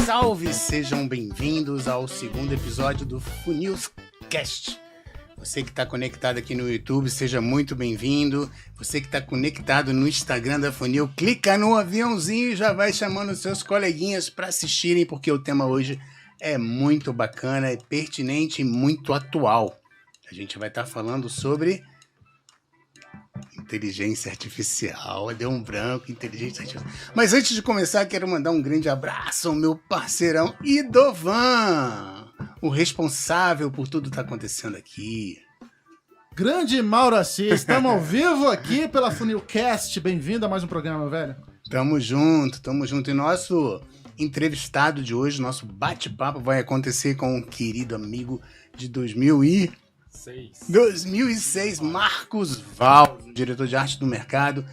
Salve, sejam bem-vindos ao segundo episódio do Funilscast. Você que está conectado aqui no YouTube, seja muito bem-vindo. Você que está conectado no Instagram da Funil, clica no aviãozinho e já vai chamando seus coleguinhas para assistirem, porque o tema hoje é muito bacana, é pertinente e muito atual. A gente vai estar falando sobre inteligência artificial. Deu um branco, inteligência artificial. Mas antes de começar, quero mandar um grande abraço ao meu parceirão Idovan, o responsável por tudo que está acontecendo aqui. Grande Mauro Assis, estamos ao vivo aqui pela Funilcast. Bem-vindo a mais um programa, velho. Tamo junto. E nosso entrevistado de hoje, nosso bate-papo vai acontecer com um querido amigo de 2006, Marcos Valls, diretor de arte do mercado,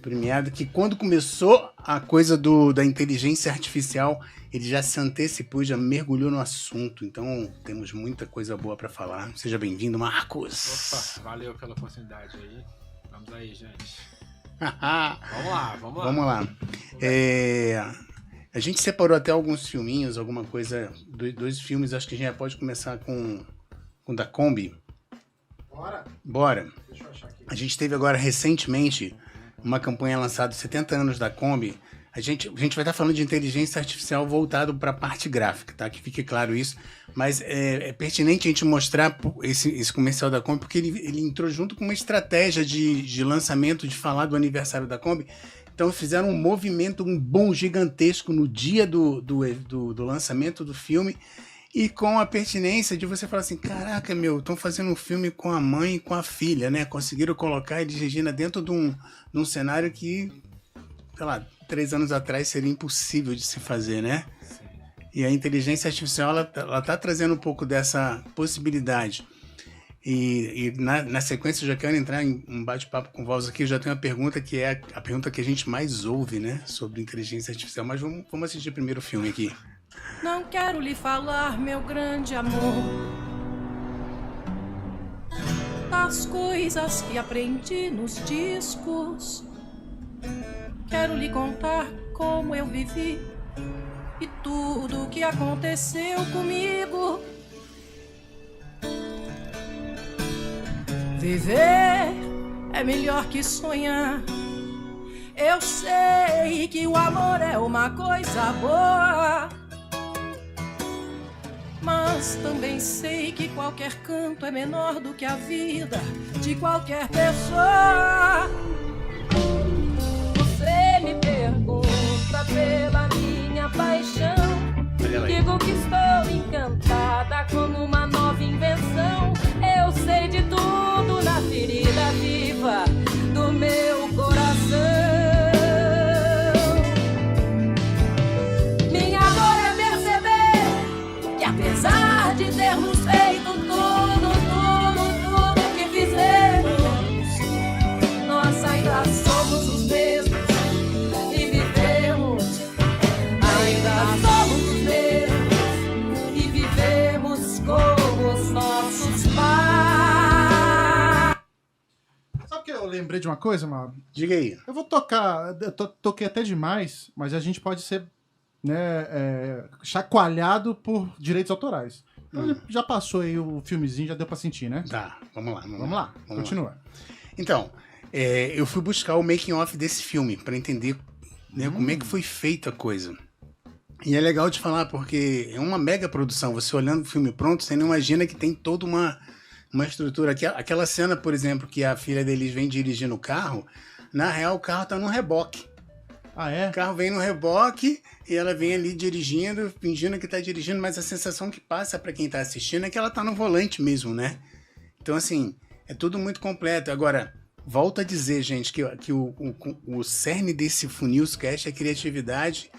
premiado, que quando começou a coisa da inteligência artificial, ele já se antecipou, já mergulhou no assunto. Então, temos muita coisa boa para falar. Seja bem-vindo, Marcos. Opa, valeu pela oportunidade aí. Vamos aí, gente. Vamos lá. A gente separou até alguns filminhos, alguma coisa, dois filmes. Acho que a gente já pode começar com o da Kombi. Bora. Deixa eu achar aqui. A gente teve agora recentemente uma campanha lançada 70 anos da Kombi. A gente vai estar falando de inteligência artificial voltado para a parte gráfica, tá? Que fique claro isso. Mas é pertinente a gente mostrar esse comercial da Kombi, porque ele entrou junto com uma estratégia de lançamento, de falar do aniversário da Kombi. Então fizeram um movimento, um boom gigantesco no dia do lançamento do filme. E com a pertinência de você falar assim, caraca, estão fazendo um filme com a mãe e com a filha, né? Conseguiram colocar a Elis Regina dentro de um cenário que, sei lá, 3 anos atrás seria impossível de se fazer, né? Sim. E a inteligência artificial, ela tá trazendo um pouco dessa possibilidade. E na sequência eu já quero entrar em um bate-papo com o Valls aqui. Eu já tenho uma pergunta que é a pergunta que a gente mais ouve, né? Sobre inteligência artificial. Mas vamos assistir primeiro o filme aqui. Não quero lhe falar, meu grande amor, das coisas que aprendi nos discos. Quero lhe contar como eu vivi e tudo o que aconteceu comigo. Viver é melhor que sonhar. Eu sei que o amor é uma coisa boa, mas também sei que qualquer canto é menor do que a vida de qualquer pessoa. Você me pergunta pela minha paixão, digo que estou encantada como uma nova invenção. Eu sei de tudo na ferida viva do meu coração. Apesar de termos feito tudo que fizemos, nós ainda somos os mesmos e vivemos. Ainda somos os mesmos e vivemos como os nossos pais. Sabe o que eu lembrei de uma coisa, Mauro? Diga aí. Eu vou tocar, toquei até demais, mas a gente pode ser, né, chacoalhado por direitos autorais. Então, já passou aí o filmezinho, já deu pra sentir, né? Tá, vamos lá. Continua. Então, eu fui buscar o making of desse filme pra entender, né, como é que foi feita a coisa. E é legal de falar porque é uma mega produção. Você olhando o filme pronto, você não imagina que tem toda uma estrutura. Aquela cena, por exemplo, que a filha deles vem dirigindo o carro, na real o carro tá no reboque. Ah, é? O carro vem no reboque e ela vem ali dirigindo, fingindo que tá dirigindo, mas a sensação que passa para quem tá assistindo é que ela tá no volante mesmo, né? Então, assim, é tudo muito completo. Agora, volto a dizer, gente, que o cerne desse Funilscast é criatividade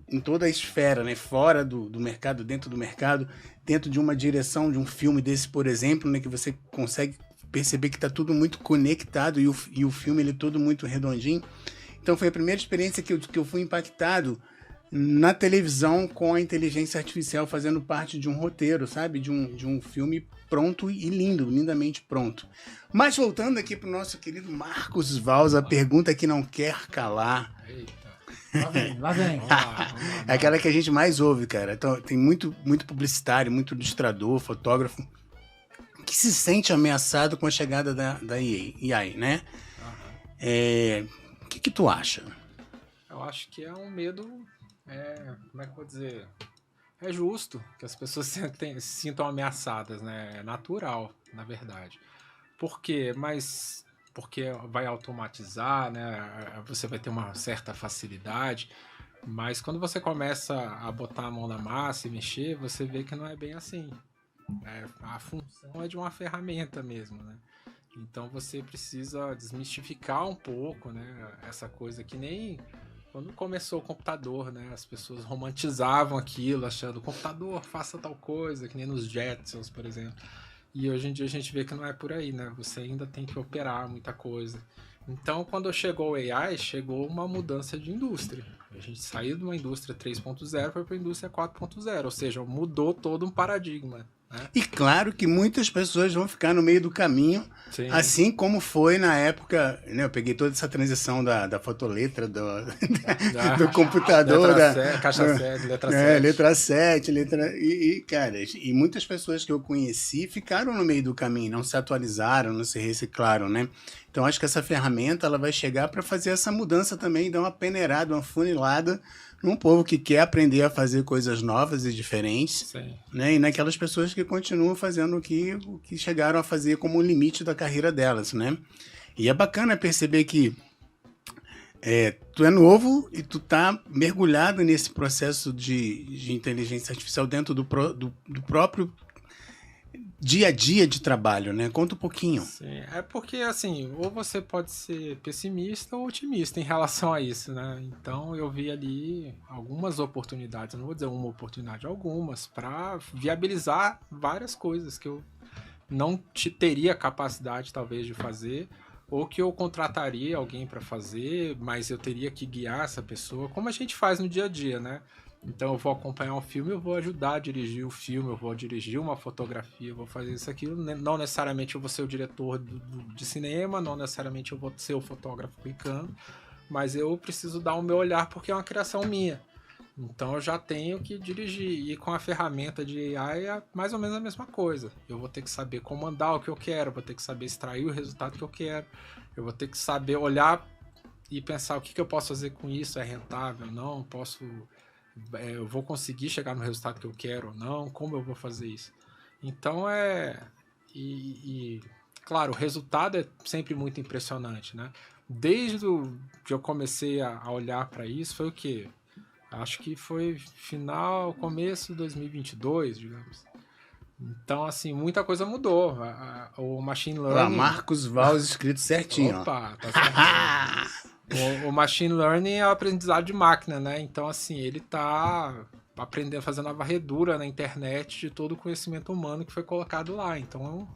em toda a esfera, né? Fora do mercado, dentro do mercado, dentro de uma direção de um filme desse, por exemplo, né? Que você consegue perceber que tá tudo muito conectado e o filme ele é todo muito redondinho. Então foi a primeira experiência que eu fui impactado na televisão com a inteligência artificial fazendo parte de um roteiro, sabe? De um filme pronto e lindo, lindamente pronto. Mas voltando aqui pro nosso querido Marcos Valls, a pergunta que não quer calar. Eita. Lá vem. Vamos lá. É aquela que a gente mais ouve, cara. Então, tem muito publicitário, muito ilustrador, fotógrafo, que se sente ameaçado com a chegada da AI, né? O que tu acha? Eu acho que é um medo, como é que eu vou dizer? É justo que as pessoas se sintam ameaçadas, né? É natural, na verdade. Por quê? Porque vai automatizar, né? Você vai ter uma certa facilidade, mas quando você começa a botar a mão na massa e mexer, você vê que não é bem assim. A função é de uma ferramenta mesmo, né? Então você precisa desmistificar um pouco, né? Essa coisa que nem quando começou o computador, né? As pessoas romantizavam aquilo, achando o computador faça tal coisa, que nem nos Jetsons, por exemplo. E hoje em dia a gente vê que não é por aí, né? Você ainda tem que operar muita coisa. Então, quando chegou o AI, chegou uma mudança de indústria. A gente saiu de uma indústria 3.0 para a indústria 4.0, ou seja, mudou todo um paradigma. Né? E claro que muitas pessoas vão ficar no meio do caminho, Sim. assim como foi na época, né? Eu peguei toda essa transição da fotoletra, do computador, caixa 7, letra 7. Letra 7, cara, e muitas pessoas que eu conheci ficaram no meio do caminho, não se atualizaram, não se reciclaram, né? Então acho que essa ferramenta ela vai chegar para fazer essa mudança também, dar uma peneirada, uma funilada num povo que quer aprender a fazer coisas novas e diferentes, né? E naquelas pessoas que continuam fazendo o que chegaram a fazer como o limite da carreira delas, né? E é bacana perceber que tu é novo e tu tá mergulhado nesse processo de inteligência artificial dentro do próprio dia a dia de trabalho, né? Conta um pouquinho. Sim, é porque, assim, ou você pode ser pessimista ou otimista em relação a isso, né? Então, eu vi ali algumas oportunidades, eu não vou dizer uma oportunidade, algumas, para viabilizar várias coisas que eu não teria capacidade, talvez, de fazer, ou que eu contrataria alguém para fazer, mas eu teria que guiar essa pessoa, como a gente faz no dia a dia, né? Então eu vou acompanhar um filme, eu vou ajudar a dirigir o filme, eu vou dirigir uma fotografia, eu vou fazer isso, aquilo. Não necessariamente eu vou ser o diretor de cinema, não necessariamente eu vou ser o fotógrafo clicando, mas eu preciso dar o meu olhar porque é uma criação minha. Então eu já tenho que dirigir. E com a ferramenta de AI é mais ou menos a mesma coisa. Eu vou ter que saber comandar o que eu quero, vou ter que saber extrair o resultado que eu quero, eu vou ter que saber olhar e pensar o que eu posso fazer com isso, é rentável, não, eu vou conseguir chegar no resultado que eu quero ou não, como eu vou fazer isso. Então claro, o resultado é sempre muito impressionante, né? Desde que eu comecei a olhar para isso, foi o quê? Acho que foi começo de 2022, digamos. Então, assim, muita coisa mudou. O machine learning... Marcos Valls escrito certinho. Opa, tá certinho. O machine learning é o aprendizado de máquina, né? Então, assim, ele tá aprendendo, fazendo a varredura na internet de todo o conhecimento humano que foi colocado lá. Então,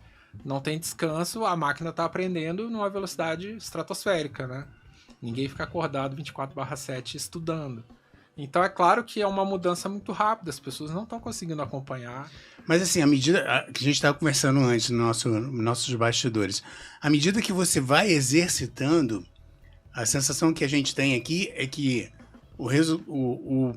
não tem descanso, a máquina tá aprendendo numa velocidade estratosférica, né? Ninguém fica acordado 24/7 estudando. Então, é claro que é uma mudança muito rápida, as pessoas não estão conseguindo acompanhar. Mas, assim, à medida que a gente estava conversando antes nos nossos bastidores, à medida que você vai exercitando, a sensação que a gente tem aqui é que o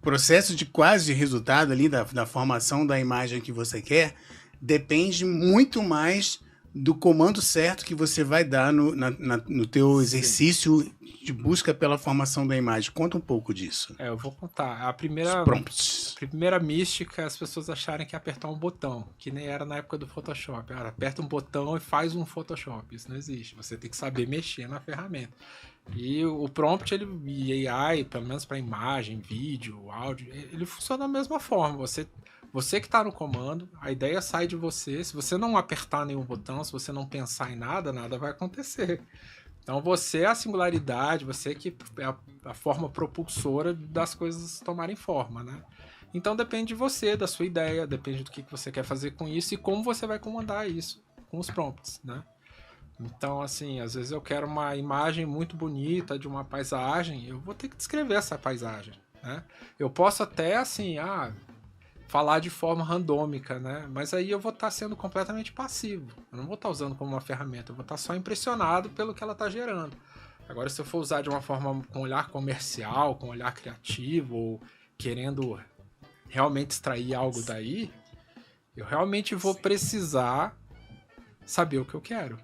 processo de quase resultado ali da formação da imagem que você quer depende muito mais do comando certo que você vai dar no teu exercício de busca pela formação da imagem. Conta um pouco disso. Eu vou contar. A primeira mística é as pessoas acharem que é apertar um botão, que nem era na época do Photoshop. Aperta um botão e faz um Photoshop. Isso não existe. Você tem que saber mexer na ferramenta. E o prompt, e AI, pelo menos para imagem, vídeo, áudio, ele funciona da mesma forma. Você que está no comando, a ideia sai de você. Se você não apertar nenhum botão, se você não pensar em nada, nada vai acontecer. Então você é a singularidade, você que é a forma propulsora das coisas tomarem forma, né? Então depende de você, da sua ideia, depende do que você quer fazer com isso e como você vai comandar isso com os prompts, né? Então, assim, às vezes eu quero uma imagem muito bonita de uma paisagem, eu vou ter que descrever essa paisagem, né? Eu posso até, assim, falar de forma randômica, né? Mas aí eu vou estar sendo completamente passivo. Eu não vou estar usando como uma ferramenta, eu vou estar só impressionado pelo que ela está gerando. Agora, se eu for usar de uma forma com olhar comercial, com olhar criativo, ou querendo realmente extrair algo daí, eu realmente vou precisar saber o que eu quero.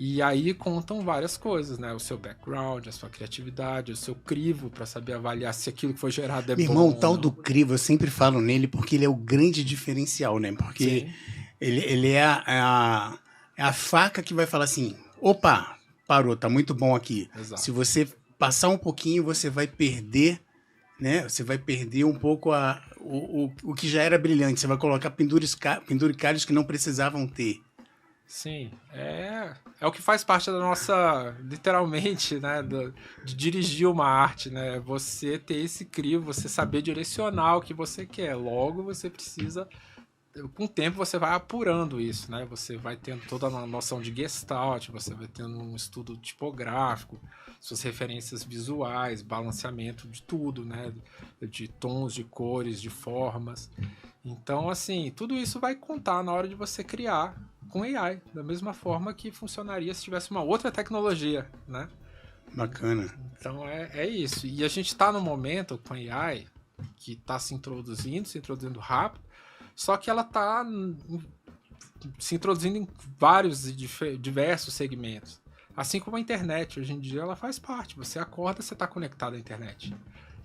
E aí contam várias coisas, né? O seu background, a sua criatividade, o seu crivo, para saber avaliar se aquilo que foi gerado é bom. Meu irmão, o tal do crivo, eu sempre falo nele porque ele é o grande diferencial, né? Porque ele é a faca que vai falar assim, opa, parou, tá muito bom aqui. Exato. Se você passar um pouquinho, você vai perder, né? Você vai perder um pouco o que já era brilhante. Você vai colocar penduricalhos que não precisavam ter. Sim, é o que faz parte da nossa, literalmente, né, de dirigir uma arte, né, você ter esse crivo, você saber direcionar o que você quer, logo você precisa, com o tempo você vai apurando isso, né, você vai tendo toda a noção de gestalt, você vai tendo um estudo tipográfico, suas referências visuais, balanceamento de tudo, né, de tons, de cores, de formas, então, assim, tudo isso vai contar na hora de você criar com AI, da mesma forma que funcionaria se tivesse uma outra tecnologia, né? Bacana. Então é isso. E a gente está no momento com AI que está se introduzindo rápido, só que ela está se introduzindo em vários e diversos segmentos. Assim como a internet, hoje em dia ela faz parte. Você acorda, você está conectado à internet.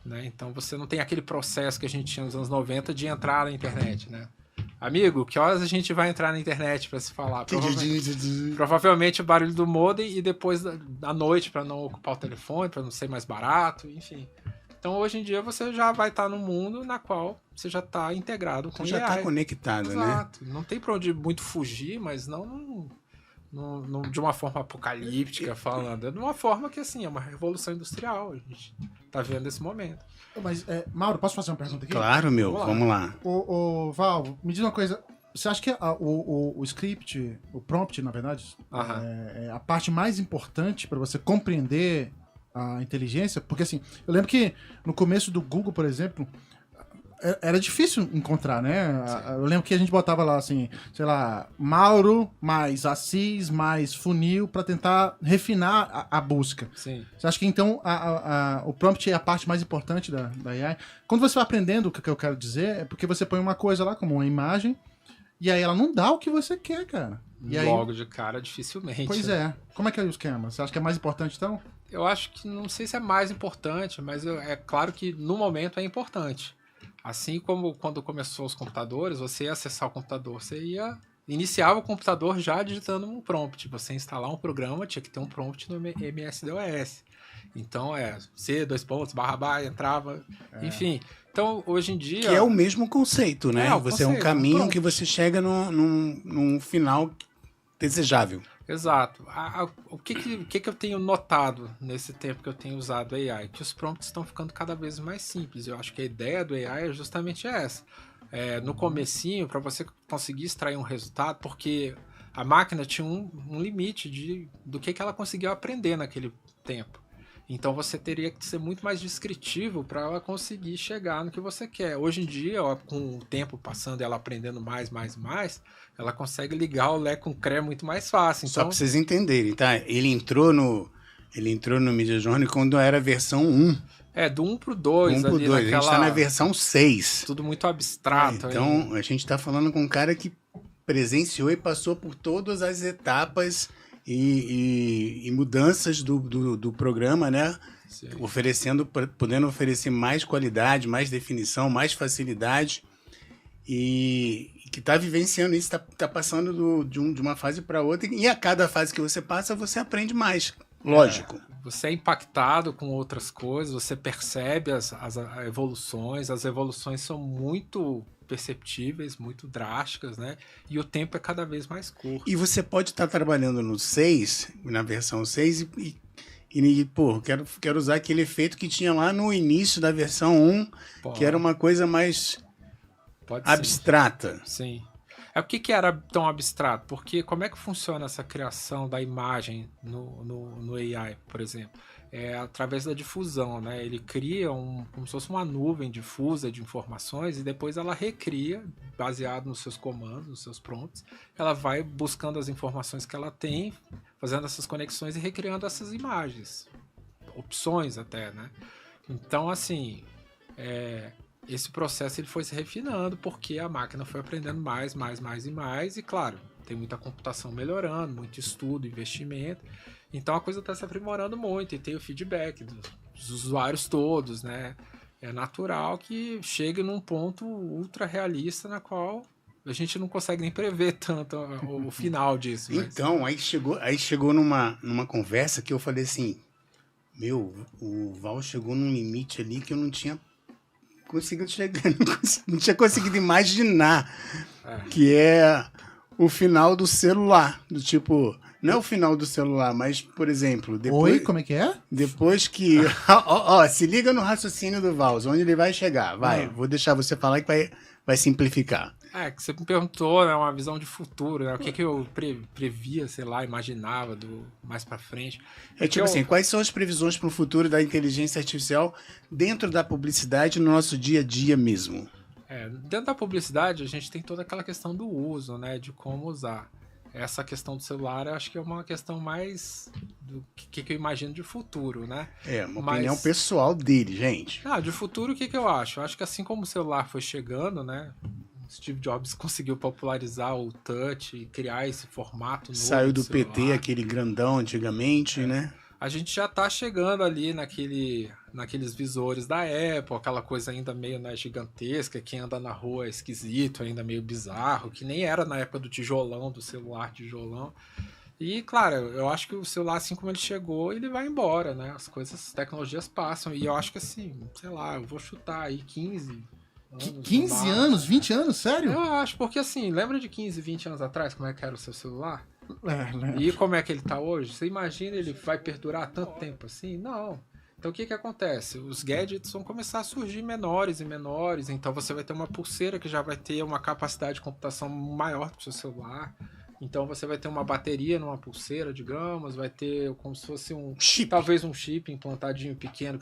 Né? Então você não tem aquele processo que a gente tinha nos anos 90 de entrar na internet, né? Amigo, que horas a gente vai entrar na internet para se falar? Provavelmente o barulho do modem e depois da noite para não ocupar o telefone, para não ser mais barato, enfim. Então hoje em dia você já vai estar num mundo na qual você já está integrado com já está conectado, exato, né? Não tem para onde muito fugir, mas não de uma forma apocalíptica falando, é de uma forma que assim, é uma revolução industrial, a gente tá vendo esse momento. Mas, Mauro, posso fazer uma pergunta aqui? Claro, meu, vamos lá. Ô, Val, me diz uma coisa, você acha que o script, o prompt, na verdade, é a parte mais importante para você compreender a inteligência? Porque assim, eu lembro que no começo do Google, por exemplo, era difícil encontrar, né? Sim. Eu lembro que a gente botava lá assim, sei lá, Mauro mais Assis mais funil para tentar refinar a busca. Sim. Você acha que então o prompt é a parte mais importante da AI? Quando você vai aprendendo, o que eu quero dizer é porque você põe uma coisa lá como uma imagem e aí ela não dá o que você quer, cara. E logo de cara, dificilmente. Pois é. Como é que é o esquema? Você acha que é mais importante então? Eu acho que não sei se é mais importante, mas é claro que no momento é importante. Assim como quando começou os computadores, você ia acessar o computador, você iniciava o computador já digitando um prompt. Você instalar um programa, tinha que ter um prompt no MS-DOS. Então C, entrava, enfim. Então, hoje em dia... Que é o mesmo conceito, né? Você é um caminho que você chega num final desejável. Exato. O que eu tenho notado nesse tempo que eu tenho usado AI? Que os prompts estão ficando cada vez mais simples. Eu acho que a ideia do AI é justamente essa. No comecinho, para você conseguir extrair um resultado, porque a máquina tinha um limite do que ela conseguiu aprender naquele tempo. Então você teria que ser muito mais descritivo para ela conseguir chegar no que você quer. Hoje em dia, com o tempo passando e ela aprendendo mais, ela consegue ligar o Lé com o CRE muito mais fácil. Só para vocês entenderem, tá? Ele entrou no Midjourney quando era a versão 1. Do 1 pro 2. 1 pro 2, a gente tá na versão 6. Tudo muito abstrato. Então, a gente tá falando com um cara que presenciou e passou por todas as etapas e mudanças do programa, né? Sim. Podendo oferecer mais qualidade, mais definição, mais facilidade e que está vivenciando isso, está passando de uma fase para outra e a cada fase que você passa, você aprende mais, lógico. Você é impactado com outras coisas, você percebe as evoluções são muito perceptíveis, muito drásticas, né? E o tempo é cada vez mais curto. E você pode estar trabalhando no 6, na versão 6, e pô, quero usar aquele efeito que tinha lá no início da versão 1, que era uma coisa mais abstrata. Sim. Por que era tão abstrato? Porque como é que funciona essa criação da imagem no AI, por exemplo? através da difusão, né? Ele cria como se fosse uma nuvem difusa de informações e depois ela recria, baseado nos seus comandos, nos seus prompts, ela vai buscando as informações que ela tem, fazendo essas conexões e recriando essas imagens, opções até, né? Então, assim, esse processo ele foi se refinando porque a máquina foi aprendendo mais e mais, e claro, tem muita computação melhorando, muito estudo, investimento. Então a coisa está se aprimorando muito e tem o feedback dos usuários todos, né? É natural que chegue num ponto ultra realista na qual a gente não consegue nem prever tanto o final disso. Então, aí chegou numa conversa que eu falei assim, o Val chegou num limite ali que eu não tinha conseguido chegar, não tinha conseguido imaginar, que é o final do celular, do tipo... Não é o final do celular, mas, por exemplo... Depois, Oi, como é que é? Depois que... se liga no raciocínio do Vals, onde ele vai chegar. Vou deixar você falar que vai simplificar. Que você me perguntou, né, uma visão de futuro, né, o que eu previa, sei lá, imaginava mais pra frente. Quais são as previsões para o futuro da inteligência artificial dentro da publicidade no nosso dia a dia mesmo? Dentro da publicidade, a gente tem toda aquela questão do uso, né, de como usar. Essa questão do celular, eu acho que é uma questão mais do que eu imagino de futuro, né? Opinião pessoal dele, gente. De futuro, o que eu acho? Eu acho que assim como o celular foi chegando, né? Steve Jobs conseguiu popularizar o touch e criar esse formato novo. Saiu do PT, aquele grandão antigamente, né? A gente já tá chegando ali naqueles visores da Apple, aquela coisa ainda meio, né, gigantesca, quem anda na rua é esquisito, ainda meio bizarro, que nem era na época do tijolão, do celular tijolão. E, claro, eu acho que o celular, assim como ele chegou, ele vai embora, né? As tecnologias passam. E eu acho que, assim, sei lá, eu vou chutar aí 15 anos. 15 anos? 20 anos? Sério? Eu acho, porque, assim, lembra de 15, 20 anos atrás, como é que era o seu celular? Lembro. E como é que ele tá hoje? Você imagina ele vai perdurar tanto tempo assim? Não. Então o que acontece? Os gadgets vão começar a surgir menores e menores, então você vai ter uma pulseira que já vai ter uma capacidade de computação maior do que o seu celular. Então você vai ter uma bateria numa pulseira, digamos, vai ter como se fosse talvez um chip implantadinho pequeno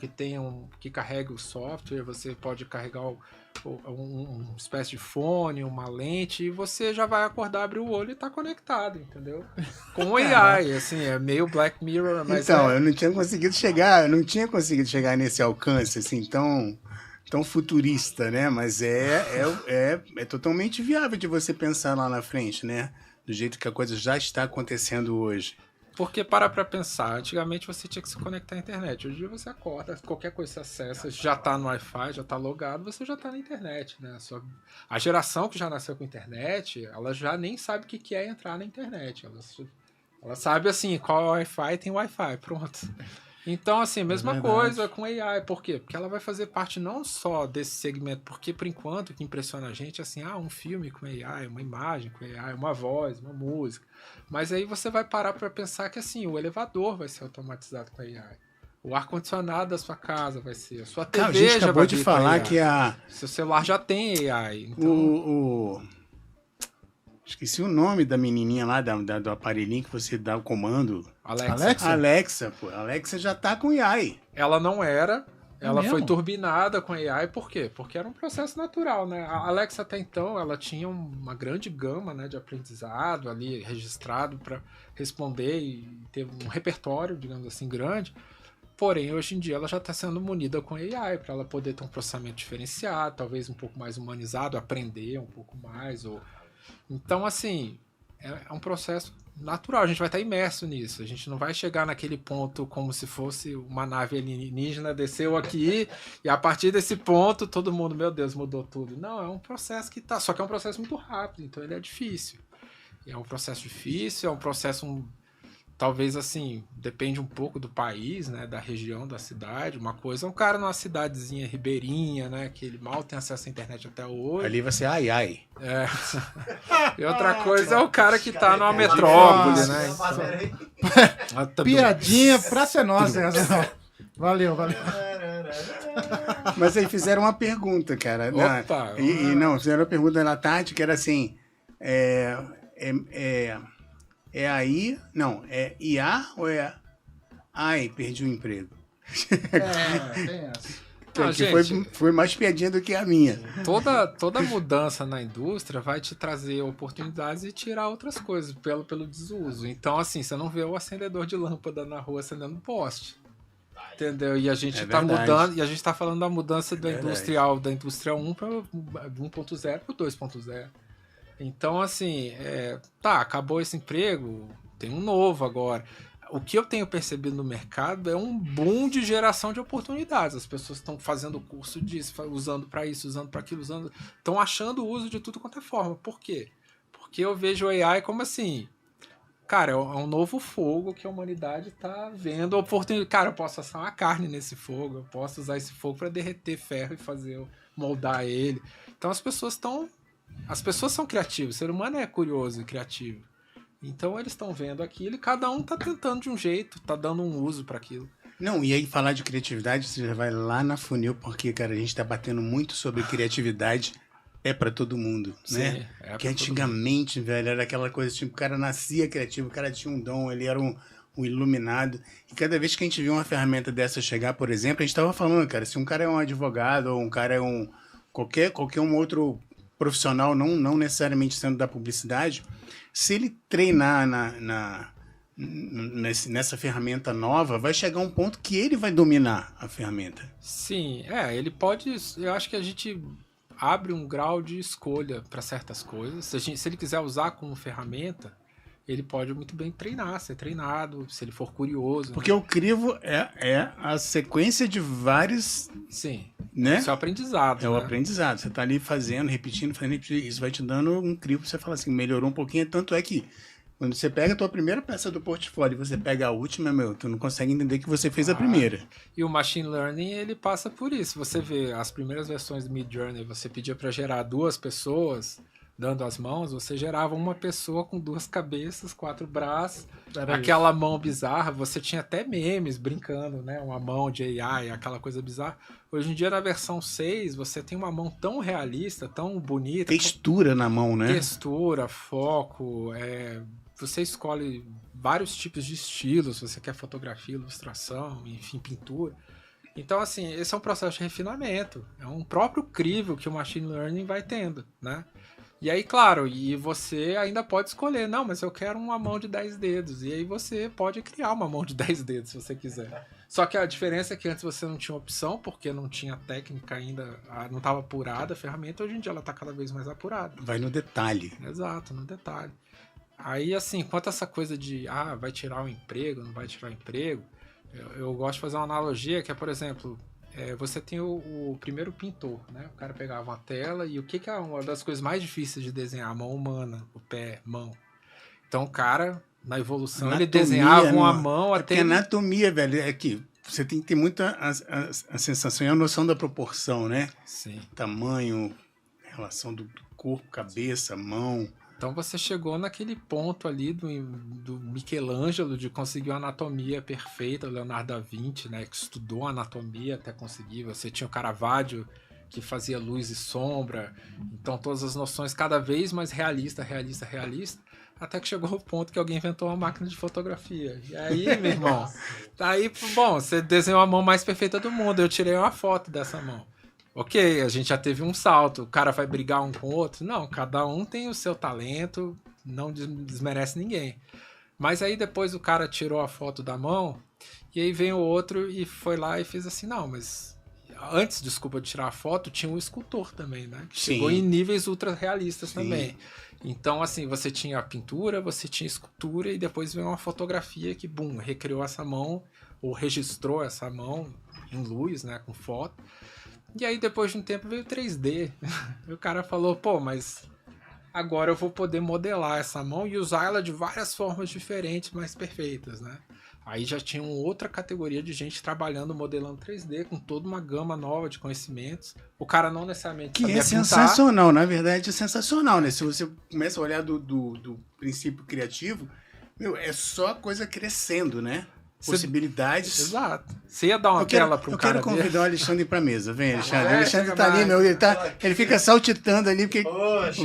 que carregue o software, você pode carregar uma espécie de fone, uma lente, e você já vai acordar, abrir o olho e tá conectado, entendeu? Com o AI, assim, é meio Black Mirror, mas então, eu não tinha conseguido chegar nesse alcance, assim, tão futurista, né? Mas é totalmente viável de você pensar lá na frente, né? Do jeito que a coisa já está acontecendo hoje. Porque para pensar, antigamente você tinha que se conectar à internet. Hoje em dia você acorda, qualquer coisa você acessa, já tá no Wi-Fi, já tá logado, você já tá na internet, né? A geração que já nasceu com internet, ela já nem sabe o que é entrar na internet. Ela sabe, assim, qual é o Wi-Fi, tem Wi-Fi, pronto. Então, assim, mesma coisa com AI. Por quê? Porque ela vai fazer parte não só desse segmento, porque, por enquanto, o que impressiona a gente é assim, um filme com AI, uma imagem com AI, uma voz, uma música. Mas aí você vai parar para pensar que, assim, o elevador vai ser automatizado com AI. O ar-condicionado da sua casa vai ser. A sua TV a gente já acabou vai de falar que seu celular já tem AI. Então... Esqueci o nome da menininha lá, do aparelhinho que você dá o comando. Alexa, pô. Alexa já tá com AI. Ela não era. Ela foi turbinada com AI. Por quê? Porque era um processo natural, né? A Alexa, até então, ela tinha uma grande gama, né, de aprendizado ali registrado para responder e ter um repertório, digamos assim, grande. Porém, hoje em dia, ela já está sendo munida com AI para ela poder ter um processamento diferenciado, talvez um pouco mais humanizado, aprender um pouco mais, Então, assim, é um processo natural, a gente vai estar imerso nisso, a gente não vai chegar naquele ponto como se fosse uma nave alienígena, desceu aqui e a partir desse ponto todo mundo, meu Deus, mudou tudo. Não, é um processo só que é um processo muito rápido, então ele é difícil. É um processo difícil, é um processo talvez assim, depende um pouco do país, né, da região, da cidade. Uma coisa é um cara numa cidadezinha ribeirinha, né, que ele mal tem acesso à internet até hoje. Ali vai ser ai. E outra coisa é o cara que tá numa metrópole, né? Então... Piadinha pra ser nossa. Valeu. Mas aí fizeram uma pergunta, cara. Opa! Fizeram uma pergunta na tarde que era assim, é AI? Não, é IA ou é ai, perdi o emprego. Tem essa. Não, que foi mais piadinha do que a minha. Toda mudança na indústria vai te trazer oportunidades e tirar outras coisas pelo desuso. Então, assim, você não vê o acendedor de lâmpada na rua acendendo poste. Entendeu? E a gente tá mudando, e a gente tá falando da mudança da indústria 1 para 1.0 para 2.0. Então, assim, acabou esse emprego, tem um novo agora. O que eu tenho percebido no mercado é um boom de geração de oportunidades. As pessoas estão fazendo curso disso, usando para isso, usando para aquilo, estão achando o uso de tudo quanto é forma. Por quê? Porque eu vejo o AI como assim, cara, é um novo fogo que a humanidade está vendo. Oportunidade. Cara, eu posso assar uma carne nesse fogo, eu posso usar esse fogo para derreter ferro e moldar ele. Então as pessoas são criativas, o ser humano é curioso e criativo. Então eles estão vendo aquilo e cada um tá tentando de um jeito, tá dando um uso para aquilo. Não, e aí falar de criatividade, você já vai lá na Funil, porque, cara, a gente tá batendo muito sobre criatividade, para todo mundo, né? Porque antigamente, velho, era aquela coisa, tipo, o cara nascia criativo, o cara tinha um dom, ele era um iluminado. E cada vez que a gente viu uma ferramenta dessa chegar, por exemplo, a gente tava falando, cara, se um cara é um advogado ou um cara é qualquer um outro profissional, não necessariamente sendo da publicidade, se ele treinar nessa ferramenta nova, vai chegar um ponto que ele vai dominar a ferramenta. Sim, ele pode... Eu acho que a gente abre um grau de escolha para certas coisas. Se ele quiser usar como ferramenta, ele pode muito bem ser treinado, se ele for curioso. Porque o crivo é a sequência de vários... Sim, né? Isso é o aprendizado. É o aprendizado. Você tá ali fazendo, repetindo. Isso vai te dando um crivo, você fala assim, melhorou um pouquinho. Tanto é que quando você pega a tua primeira peça do portfólio e você pega a última, tu não consegue entender que você fez a primeira. E o Machine Learning, ele passa por isso. Você vê as primeiras versões do Midjourney, você pedia para gerar 2 pessoas dando as mãos, você gerava uma pessoa com 2 cabeças, 4 braços, aquela mão bizarra, você tinha até memes brincando, né? Uma mão de AI, aquela coisa bizarra. Hoje em dia, na versão 6, você tem uma mão tão realista, tão bonita. Textura na mão, né? Textura, foco, você escolhe vários tipos de estilos, você quer fotografia, ilustração, enfim, pintura. Então, assim, esse é um processo de refinamento, é um próprio crivo que o Machine Learning vai tendo, né? E aí, claro, e você ainda pode escolher, não, mas eu quero uma mão de 10 dedos. E aí você pode criar uma mão de 10 dedos, se você quiser. Só que a diferença é que antes você não tinha opção, porque não tinha técnica ainda, não estava apurada a ferramenta. Hoje em dia ela está cada vez mais apurada. Vai no detalhe. Exato, no detalhe. Aí, assim, quanto a essa coisa de, vai tirar o emprego, não vai tirar o emprego, eu gosto de fazer uma analogia que é, por exemplo... você tem o primeiro pintor, né? O cara pegava uma tela e o que é uma das coisas mais difíceis de desenhar? A mão humana, o pé, mão. Então o cara, na evolução, ele desenhava uma mão até... Porque anatomia, velho, é que você tem que ter muita a sensação e a noção da proporção, né? Sim. Tamanho, relação do corpo, cabeça, mão... Então você chegou naquele ponto ali do Michelangelo de conseguir uma anatomia perfeita, o Leonardo da Vinci, né, que estudou anatomia até conseguir. Você tinha o Caravaggio, que fazia luz e sombra. Então todas as noções cada vez mais realista, até que chegou o ponto que alguém inventou uma máquina de fotografia. E aí, meu irmão, aí, bom, você desenhou a mão mais perfeita do mundo. Eu tirei uma foto dessa mão. Ok, a gente já teve um salto, o cara vai brigar um com o outro? Não, cada um tem o seu talento, não desmerece ninguém. Mas aí depois o cara tirou a foto da mão, e aí vem o outro e foi lá e fez assim, não, mas antes, de tirar a foto, tinha um escultor também, né? Que chegou em níveis ultra realistas também. Então, assim, você tinha a pintura, você tinha a escultura, e depois veio uma fotografia que, recriou essa mão, ou registrou essa mão em luz, né, com foto. E aí, depois de um tempo, veio 3D. E o cara falou, mas agora eu vou poder modelar essa mão e usar ela de várias formas diferentes, mais perfeitas, né? Aí já tinha uma outra categoria de gente trabalhando, modelando 3D, com toda uma gama nova de conhecimentos. O cara não necessariamente sabia pintar. Sensacional, na verdade é sensacional, né? Se você começa a olhar do princípio criativo, é só coisa crescendo, né? Possibilidades. Exato. Você ia dar uma tela para um cara. Eu quero convidar o Alexandre para mesa. Vem, Alexandre. O Alexandre tá ali, ele fica saltitando ali, porque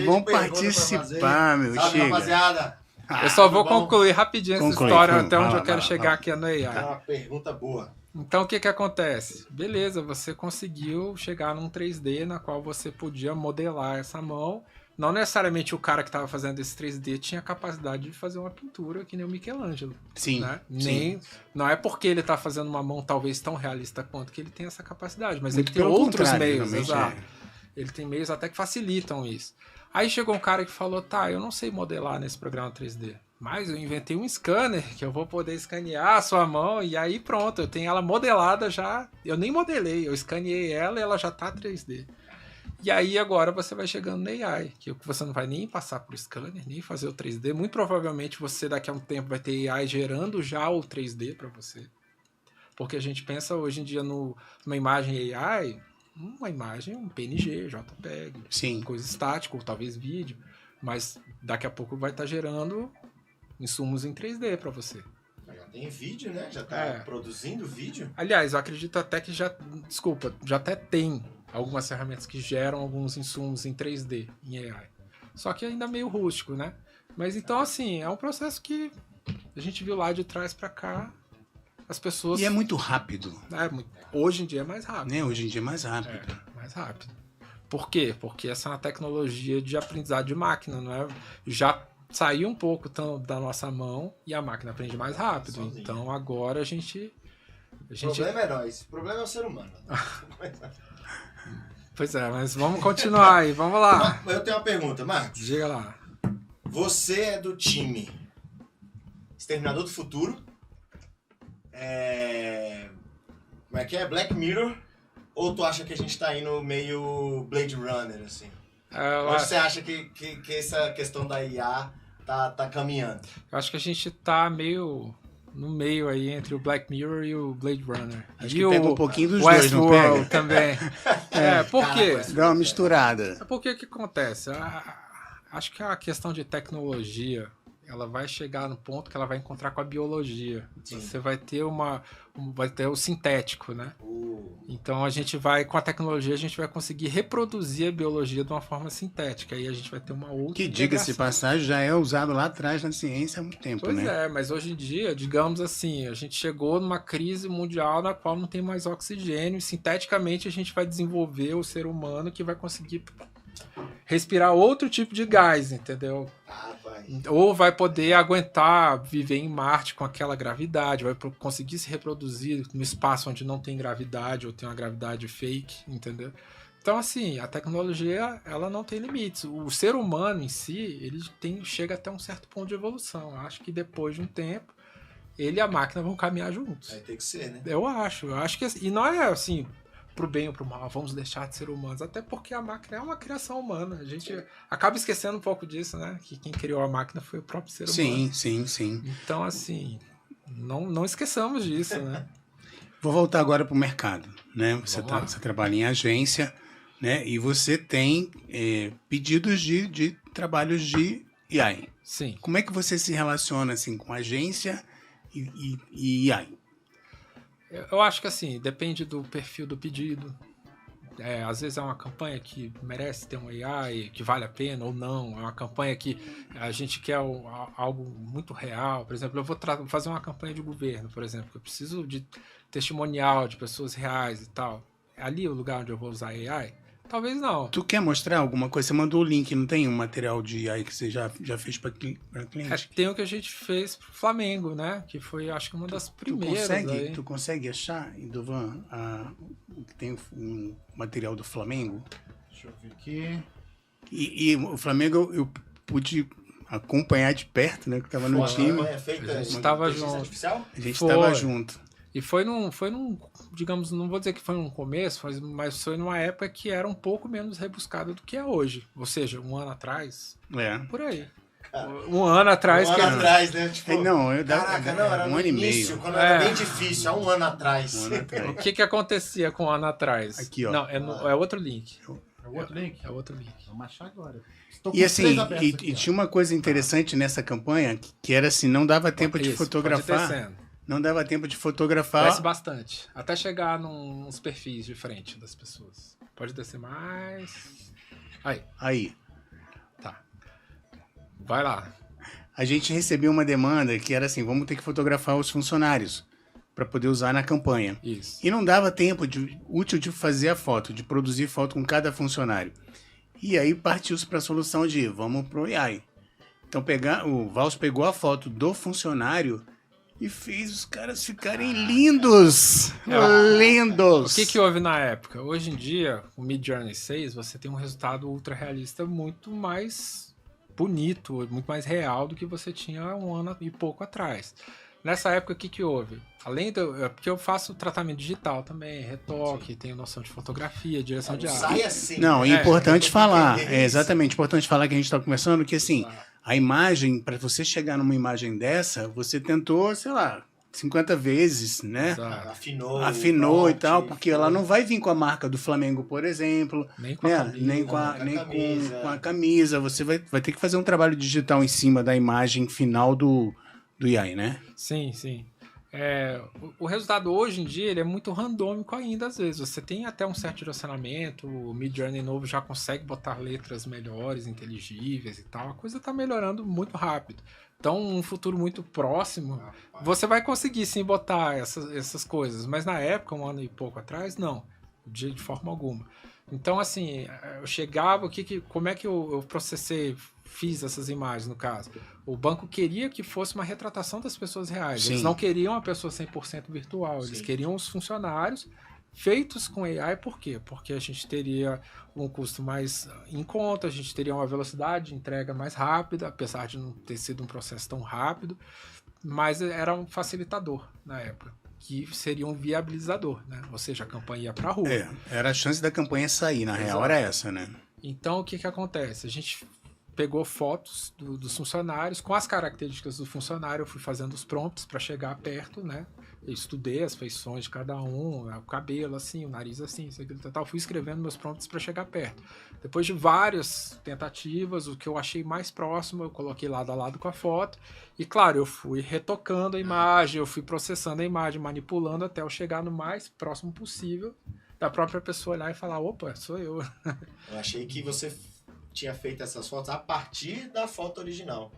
vão participar, meu. Chega. Rapaziada. Eu só vou concluir rapidinho essa história até onde eu quero chegar aqui no AI. É uma pergunta boa. Então, o que acontece? Beleza, você conseguiu chegar num 3D na qual você podia modelar essa mão. Não necessariamente o cara que estava fazendo esse 3D tinha capacidade de fazer uma pintura que nem o Michelangelo. Sim, né? sim. Não é porque ele está fazendo uma mão talvez tão realista quanto que ele tem essa capacidade, mas Muito ele tem pelo outros contrário, meios. realmente Exato. Ele tem meios até que facilitam isso. Aí chegou um cara que falou, tá, eu não sei modelar nesse programa 3D, mas eu inventei um scanner que eu vou poder escanear a sua mão e aí pronto, eu tenho ela modelada já. Eu nem modelei, eu escaneei ela e ela já tá 3D. E aí agora você vai chegando no AI, que você não vai nem passar por scanner, nem fazer o 3D. Muito provavelmente você daqui a um tempo vai ter AI gerando já o 3D para você. Porque a gente pensa hoje em dia numa imagem AI, uma imagem, um PNG, JPEG, Sim. coisa estática, ou talvez vídeo, mas daqui a pouco vai estar gerando insumos em 3D para você. Já tem vídeo, né? Já tá produzindo vídeo. Aliás, eu acredito até que já até tem algumas ferramentas que geram alguns insumos em 3D, em AI. Só que ainda meio rústico, né? Mas então, assim, é um processo que a gente viu lá de trás para cá, as pessoas... E é muito rápido. Hoje em dia é mais rápido. Né? Hoje em dia é mais rápido. Mais rápido. Por quê? Porque essa é uma tecnologia de aprendizado de máquina, não é? Já saiu um pouco da nossa mão e a máquina aprende mais rápido. Sozinho. Então agora a gente... O problema é nós. O problema é o ser humano. Pois é, mas vamos continuar aí. Vamos lá. Eu tenho uma pergunta, Marcos. Diga lá. Você é do time Exterminador do Futuro? Como é que é? Black Mirror? Ou tu acha que a gente tá indo meio Blade Runner, assim? Ou você acha que essa questão da IA tá caminhando? Eu acho que a gente tá meio no meio aí entre o Black Mirror e o Blade Runner. Acho que pega um pouquinho dos dois, não pega? Também. Por quê? Dá uma misturada. Porque o que acontece? Acho que a questão de tecnologia, ela vai chegar no ponto que ela vai encontrar com a biologia. Sim. Você vai ter vai ter o sintético, né? Então a gente vai, com a tecnologia, a gente vai conseguir reproduzir a biologia de uma forma sintética. Aí a gente vai ter uma outra... Que, diga-se passagem, já é usado lá atrás na ciência há muito tempo, pois né? Pois é, mas hoje em dia, digamos assim, a gente chegou numa crise mundial na qual não tem mais oxigênio e sinteticamente a gente vai desenvolver o ser humano que vai conseguir respirar outro tipo de gás, entendeu? Ou vai poder aguentar viver em Marte com aquela gravidade, vai conseguir se reproduzir no espaço onde não tem gravidade ou tem uma gravidade fake, entendeu? Então, assim, a tecnologia, ela não tem limites. O ser humano em si, ele chega até um certo ponto de evolução. Acho que depois de um tempo, ele e a máquina vão caminhar juntos. Vai ter que ser, né? Eu acho que... E não é assim... pro bem ou pro mal, vamos deixar de ser humanos, até porque a máquina é uma criação humana, a gente acaba esquecendo um pouco disso, né, que quem criou a máquina foi o próprio ser humano. Sim. Então, assim, não esqueçamos disso, né. Vou voltar agora pro mercado, né, você trabalha em agência, né, e você tem pedidos de trabalhos de AI. Sim. Como é que você se relaciona, assim, com agência e AI? Eu acho que assim, depende do perfil do pedido. Às vezes é uma campanha que merece ter um AI, que vale a pena ou não. É uma campanha que a gente quer algo muito real. Por exemplo, eu vou fazer uma campanha de governo, por exemplo, que eu preciso de testemunial de pessoas reais e tal. É ali o lugar onde eu vou usar AI? Talvez não. Tu quer mostrar alguma coisa? Você mandou o link, não tem um material de AI que você já fez para cliente? Tem o que a gente fez pro Flamengo, né? Que foi, acho que uma das primeiras. Tu consegue achar, Idovan, que tem um material do Flamengo? Deixa eu ver aqui. E o Flamengo eu pude acompanhar de perto, né? Que tava no time. A gente estava junto. A gente estava junto. E foi num, digamos, não vou dizer que foi num começo, mas foi numa época que era um pouco menos rebuscada do que é hoje. Ou seja, um ano atrás, por aí. Um ano atrás. Atrás, né? Tipo, era um ano e meio. Quando era bem difícil, há um ano atrás. O que acontecia com um ano atrás? Aqui, ó. Não, é outro link. É outro link? É outro link. Vamos achar agora. Estou e assim, e tinha uma coisa interessante nessa campanha, que era assim, não dava tempo de fotografar. Não dava tempo de fotografar. Desce bastante. Até chegar nos perfis de frente das pessoas. Pode descer mais. Aí. Aí. Tá. Vai lá. a gente recebeu uma demanda que era assim, vamos ter que fotografar os funcionários para poder usar na campanha. Isso. E não dava tempo útil de fazer a foto, de produzir foto com cada funcionário. E aí partiu-se para a solução de vamos pro AI. Então o Vals pegou a foto do funcionário e fez os caras ficarem lindos. Lindos! O que houve na época? Hoje em dia, o Midjourney 6, você tem um resultado ultra realista muito mais bonito, muito mais real do que você tinha 1 ano e pouco atrás. Nessa época, o que houve? Além porque eu faço tratamento digital também, retoque, tenho noção de fotografia, direção de arte. Sai assim. Não, é importante falar. É exatamente importante falar que a gente está conversando que assim, a imagem, para você chegar numa imagem dessa, você tentou, sei lá, 50 vezes, né? Afinou e tal, porque ela não vai vir com a marca do Flamengo, por exemplo, nem com a camisa. Você vai ter que fazer um trabalho digital em cima da imagem final do AI, né? Sim, sim. O resultado hoje em dia ele é muito randômico ainda, às vezes. Você tem até um certo direcionamento, o Midjourney novo já consegue botar letras melhores, inteligíveis e tal. A coisa está melhorando muito rápido. Então, um futuro muito próximo, você vai conseguir sim botar essas coisas. Mas na época, 1 ano e pouco atrás, não. De forma alguma. Então, assim, eu chegava, como é que eu processei, fiz essas imagens, no caso? O banco queria que fosse uma retratação das pessoas reais. Sim. Eles não queriam uma pessoa 100% virtual. Eles queriam os funcionários feitos com AI. Por quê? Porque a gente teria um custo mais em conta, a gente teria uma velocidade de entrega mais rápida, apesar de não ter sido um processo tão rápido, mas era um facilitador na época, que seria um viabilizador, né? Ou seja, a campanha ia para a rua. Era a chance da campanha sair, na real era essa, né? Então, o que acontece? A gente pegou fotos dos funcionários, com as características do funcionário, eu fui fazendo os prompts para chegar perto, né? Eu estudei as feições de cada um, o cabelo assim, o nariz assim, isso aqui, tal. Fui escrevendo meus prompts para chegar perto. Depois de várias tentativas, o que eu achei mais próximo, eu coloquei lado a lado com a foto. E claro, eu fui retocando a imagem, eu fui processando a imagem, manipulando até eu chegar no mais próximo possível da própria pessoa olhar e falar, opa, sou eu. Eu achei que você tinha feito essas fotos a partir da foto original.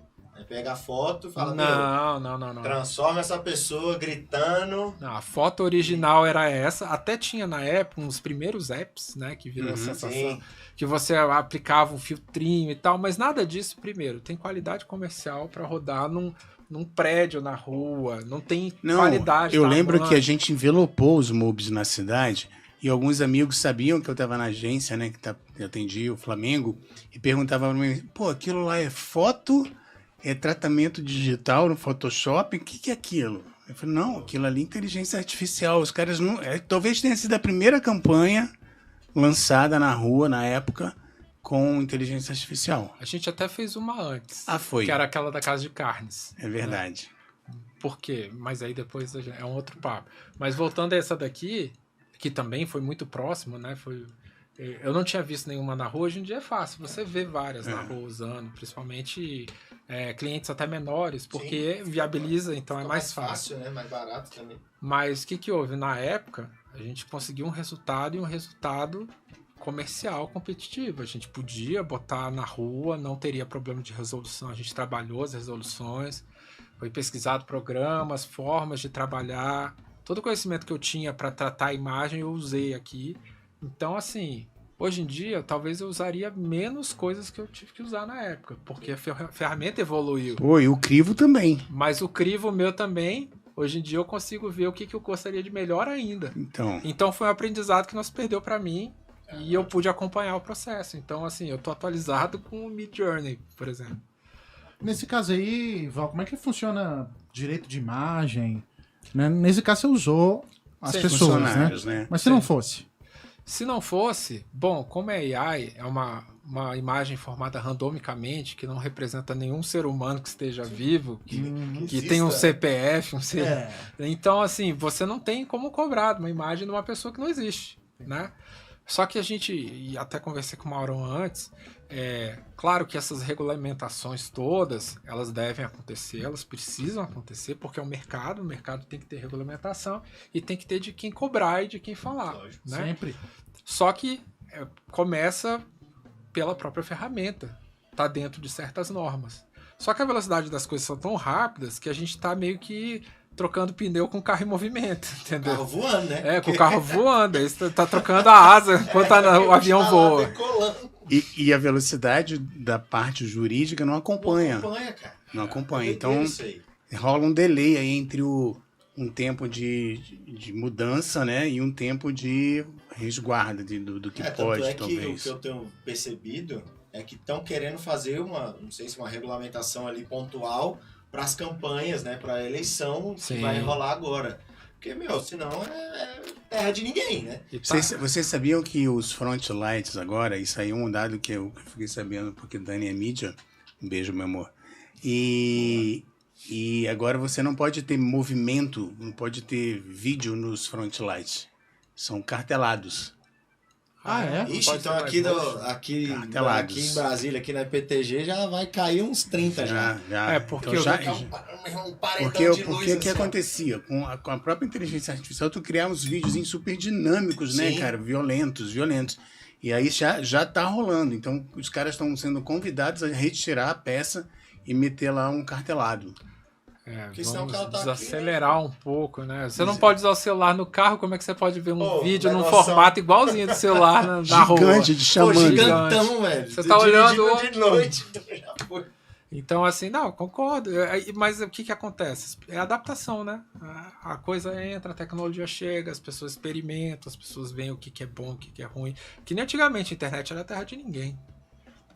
Pega a foto e fala, não. Transforma essa pessoa gritando. Não, a foto original era essa. Até tinha na época uns primeiros apps, né, que virou sensação, sim, que você aplicava um filtrinho e tal, mas nada disso, primeiro, tem qualidade comercial para rodar num prédio na rua, não tem qualidade. Eu lembro que a gente envelopou os MUBs na cidade e alguns amigos sabiam que eu estava na agência, né, que eu atendia o Flamengo, e perguntavam para mim, pô, aquilo lá é foto? É tratamento digital no Photoshop? O que é aquilo? Eu falei, não, aquilo ali é inteligência artificial. Os caras não... talvez tenha sido a primeira campanha lançada na rua, na época, com inteligência artificial. A gente até fez uma antes. Foi. Que era aquela da Casa de Carnes. É verdade. Né? Por quê? Mas aí depois é um outro papo. Mas voltando a essa daqui, que também foi muito próximo, né? Eu não tinha visto nenhuma na rua, hoje em dia é fácil. Você vê várias na rua usando, principalmente clientes até menores, porque viabiliza, então é mais fácil. Né? Mais barato também. Mas o que houve? Na época, a gente conseguiu um resultado comercial competitivo. A gente podia botar na rua, não teria problema de resolução. A gente trabalhou as resoluções, foi pesquisado programas, formas de trabalhar. Todo o conhecimento que eu tinha para tratar a imagem eu usei aqui. Então, assim, hoje em dia, talvez eu usaria menos coisas que eu tive que usar na época, porque a ferramenta evoluiu. E o crivo também. Mas o crivo meu também, hoje em dia eu consigo ver o que eu gostaria de melhor ainda. Então foi um aprendizado que não se perdeu para mim e eu pude acompanhar o processo. Então, assim, eu tô atualizado com o Midjourney, por exemplo. Nesse caso aí, Val, como é que funciona direito de imagem? Né? Nesse caso você usou as pessoas, né? Mas se não fosse? Se não fosse, bom, como é AI, é uma imagem formada randomicamente, que não representa nenhum ser humano que esteja vivo, que tem um CPF, Então, assim, você não tem como cobrar uma imagem de uma pessoa que não existe, né? Só que a gente, e até conversei com o Mauro antes, claro que essas regulamentações todas, elas devem acontecer, elas precisam acontecer, porque é o mercado tem que ter regulamentação e tem que ter de quem cobrar e de quem falar. Lógico, né? Sempre. Só que começa pela própria ferramenta, tá dentro de certas normas. Só que a velocidade das coisas são tão rápidas que a gente tá meio que trocando pneu com o carro em movimento, entendeu? O carro voando, né? Com o carro voando. Aí você tá trocando a asa enquanto o avião voa. E a velocidade da parte jurídica não acompanha. Não acompanha, cara. Não acompanha. Então, rola um delay aí entre um tempo de mudança, né? E um tempo de resguardo do que pode, talvez. Que o que eu tenho percebido é que estão querendo fazer não sei se uma regulamentação ali pontual para as campanhas, né? Para a eleição que vai rolar agora. Porque, senão é terra de ninguém, né? Vocês sabiam que os front lights agora, isso aí é um dado que eu fiquei sabendo porque Dani é mídia, um beijo, meu amor, e agora você não pode ter movimento, não pode ter vídeo nos front lights, são cartelados. Ixi, então aqui em Brasília, aqui na IPTG, já vai cair uns 30 já. Porque o que acontecia? Com a própria inteligência artificial, tu criava uns videozinhos super dinâmicos, né, cara? Violentos. E aí já tá rolando. Então, os caras estão sendo convidados a retirar a peça e meter lá um cartelado. Porque senão o carro tá desacelerar aqui, né? Um pouco, né? Você não pode usar o celular no carro, como é que você pode ver um vídeo num formato igualzinho do celular na rua? Gigante, de chamando. Gigantão, velho. Você tá olhando... de noite. Então, assim, não, concordo. Mas o que acontece? É adaptação, né? A coisa entra, a tecnologia chega, as pessoas experimentam, as pessoas veem o que é bom, o que é ruim. Que nem antigamente a internet era terra de ninguém.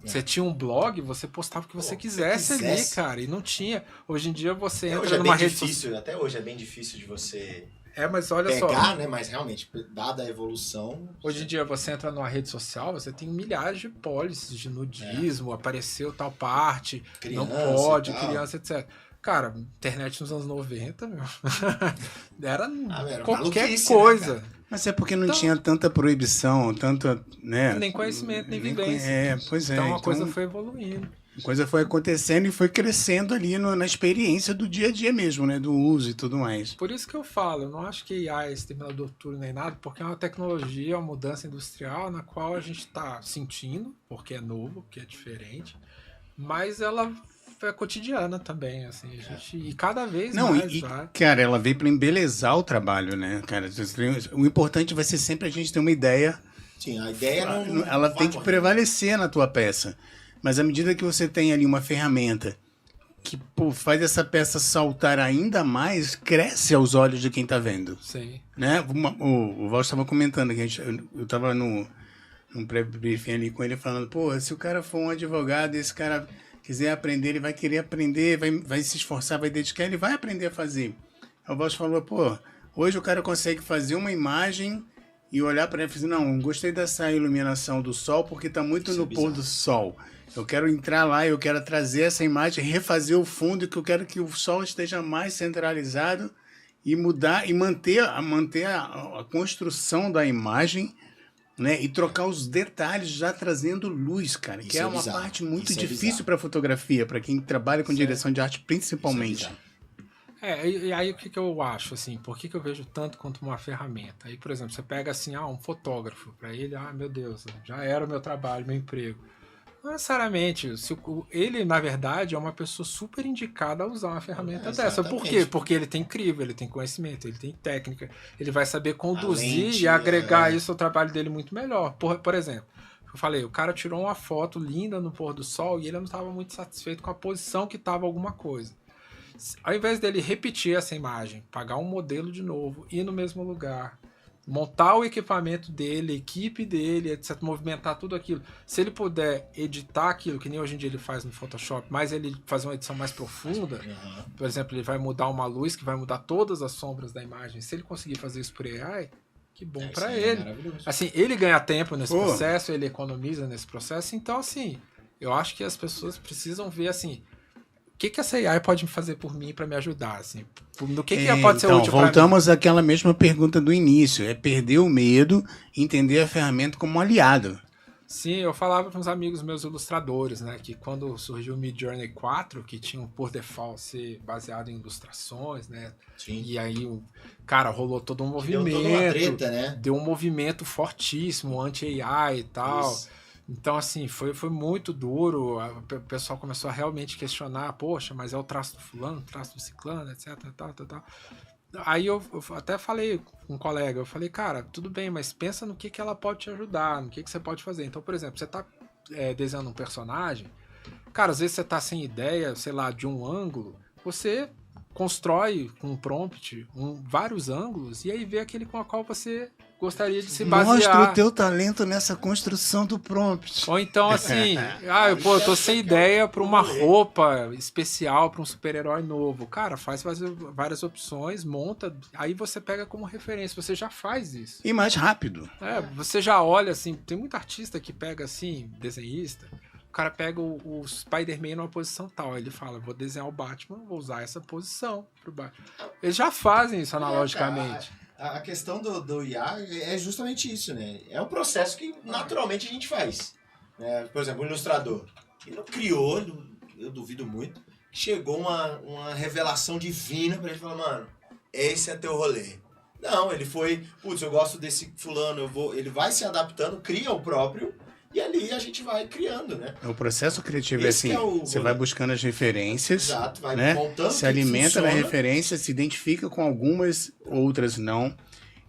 Você tinha um blog, você postava o que você quisesse ali, cara, e não tinha. Hoje em dia você entra numa rede social. Até hoje é bem difícil de você mas olha pegar, né? Mas realmente, dada a evolução... Hoje em dia você entra numa rede social, você tem milhares de policies de nudismo, apareceu tal parte, criança, não pode, criança, etc. Cara, internet nos anos 90, meu, era qualquer coisa. Né, mas é porque não tinha tanta proibição, tanta, né? Nem conhecimento, nem vivência. Pois é. Então a coisa foi evoluindo. A coisa foi acontecendo e foi crescendo ali na experiência do dia a dia mesmo, né? Do uso e tudo mais. Por isso que eu falo, eu não acho que IA é exterminador futuro nem nada, porque é uma tecnologia, uma mudança industrial na qual a gente está sentindo, porque é novo, porque é diferente, mas ela é cotidiana também, assim, e cada vez mais vai. Cara, ela veio para embelezar o trabalho, né, cara? O importante vai ser sempre a gente ter uma ideia. Sim, a ideia ela tem que prevalecer na tua peça. Mas à medida que você tem ali uma ferramenta que faz essa peça saltar ainda mais, cresce aos olhos de quem tá vendo. Sim. Né? O Val estava comentando que eu estava num pré-briefing ali com ele falando, se o cara for um advogado e esse cara quiser aprender, ele vai querer aprender, vai se esforçar, vai dedicar, ele vai aprender a fazer. O Val falou, hoje o cara consegue fazer uma imagem e olhar para ele e dizer, não, gostei dessa iluminação do sol porque tá muito no pôr do sol. Eu quero entrar lá, eu quero trazer essa imagem, refazer o fundo, que eu quero que o sol esteja mais centralizado e mudar e manter a construção da imagem, né? E trocar os detalhes já trazendo luz, cara, que é uma parte muito difícil para fotografia, para quem trabalha com direção de arte principalmente. E aí o que eu acho, assim, por que eu vejo tanto quanto uma ferramenta? Aí, por exemplo, você pega assim, um fotógrafo, para ele, meu Deus, já era o meu trabalho, meu emprego. Não necessariamente. Ele, na verdade, é uma pessoa super indicada a usar uma ferramenta dessa. Por quê? Porque ele tem crivo, ele tem conhecimento, ele tem técnica, ele vai saber conduzir e agregar isso ao trabalho dele muito melhor. Por exemplo, eu falei, o cara tirou uma foto linda no pôr do sol e ele não estava muito satisfeito com a posição que estava alguma coisa. Ao invés dele repetir essa imagem, pagar um modelo de novo, ir no mesmo lugar, montar o equipamento dele, a equipe dele, etc., movimentar tudo aquilo. Se ele puder editar aquilo, que nem hoje em dia ele faz no Photoshop, mas ele fazer uma edição mais profunda, por exemplo, ele vai mudar uma luz que vai mudar todas as sombras da imagem. Se ele conseguir fazer isso por AI, que bom para ele. Assim, ele ganha tempo nesse processo, ele economiza nesse processo. Então, assim, eu acho que as pessoas precisam ver, assim, o que essa AI pode me fazer por mim para me ajudar? Assim? No que pode ser útil para mim? Voltamos àquela mesma pergunta do início. É perder o medo e entender a ferramenta como um aliado. Sim, eu falava com uns amigos meus ilustradores, né? Que quando surgiu o Midjourney 4, que tinha por default ser baseado em ilustrações, né? Sim. E aí, cara, rolou todo um movimento. Deu toda uma treta, né? Deu um movimento fortíssimo, anti-AI e tal. Isso. Então, assim, foi muito duro. O pessoal começou a realmente questionar, poxa, mas é o traço do fulano, o traço do ciclano, etc, tal. Aí eu até falei com um colega, eu falei, cara, tudo bem, mas pensa no que ela pode te ajudar, no que você pode fazer. Então, por exemplo, você tá desenhando um personagem, cara, às vezes você tá sem ideia, sei lá, de um ângulo, você constrói com um prompt vários ângulos e aí vê aquele com o qual você gostaria de se basear. Mostra o teu talento nessa construção do prompt. Ou então assim, eu tô sem ideia para uma roupa especial para um super-herói novo. Cara, faz várias opções, monta, aí você pega como referência, você já faz isso. E mais rápido. Você já olha assim, tem muito artista que pega assim, desenhista, o cara pega o Spider-Man numa posição tal, ele fala, vou desenhar o Batman, vou usar essa posição pro Batman. Eles já fazem isso analogicamente. A questão do IA é justamente isso, né? É um processo que naturalmente a gente faz. Né? Por exemplo, o ilustrador. Ele não criou, eu duvido muito, chegou uma revelação divina pra ele falar, mano, esse é teu rolê. Não, ele foi, putz, eu gosto desse fulano, ele vai se adaptando, cria o próprio, e ali a gente vai criando, né? O processo criativo esse é assim, você vai buscando as referências, exato, vai né? montando, se alimenta da referência, se identifica com algumas, outras não,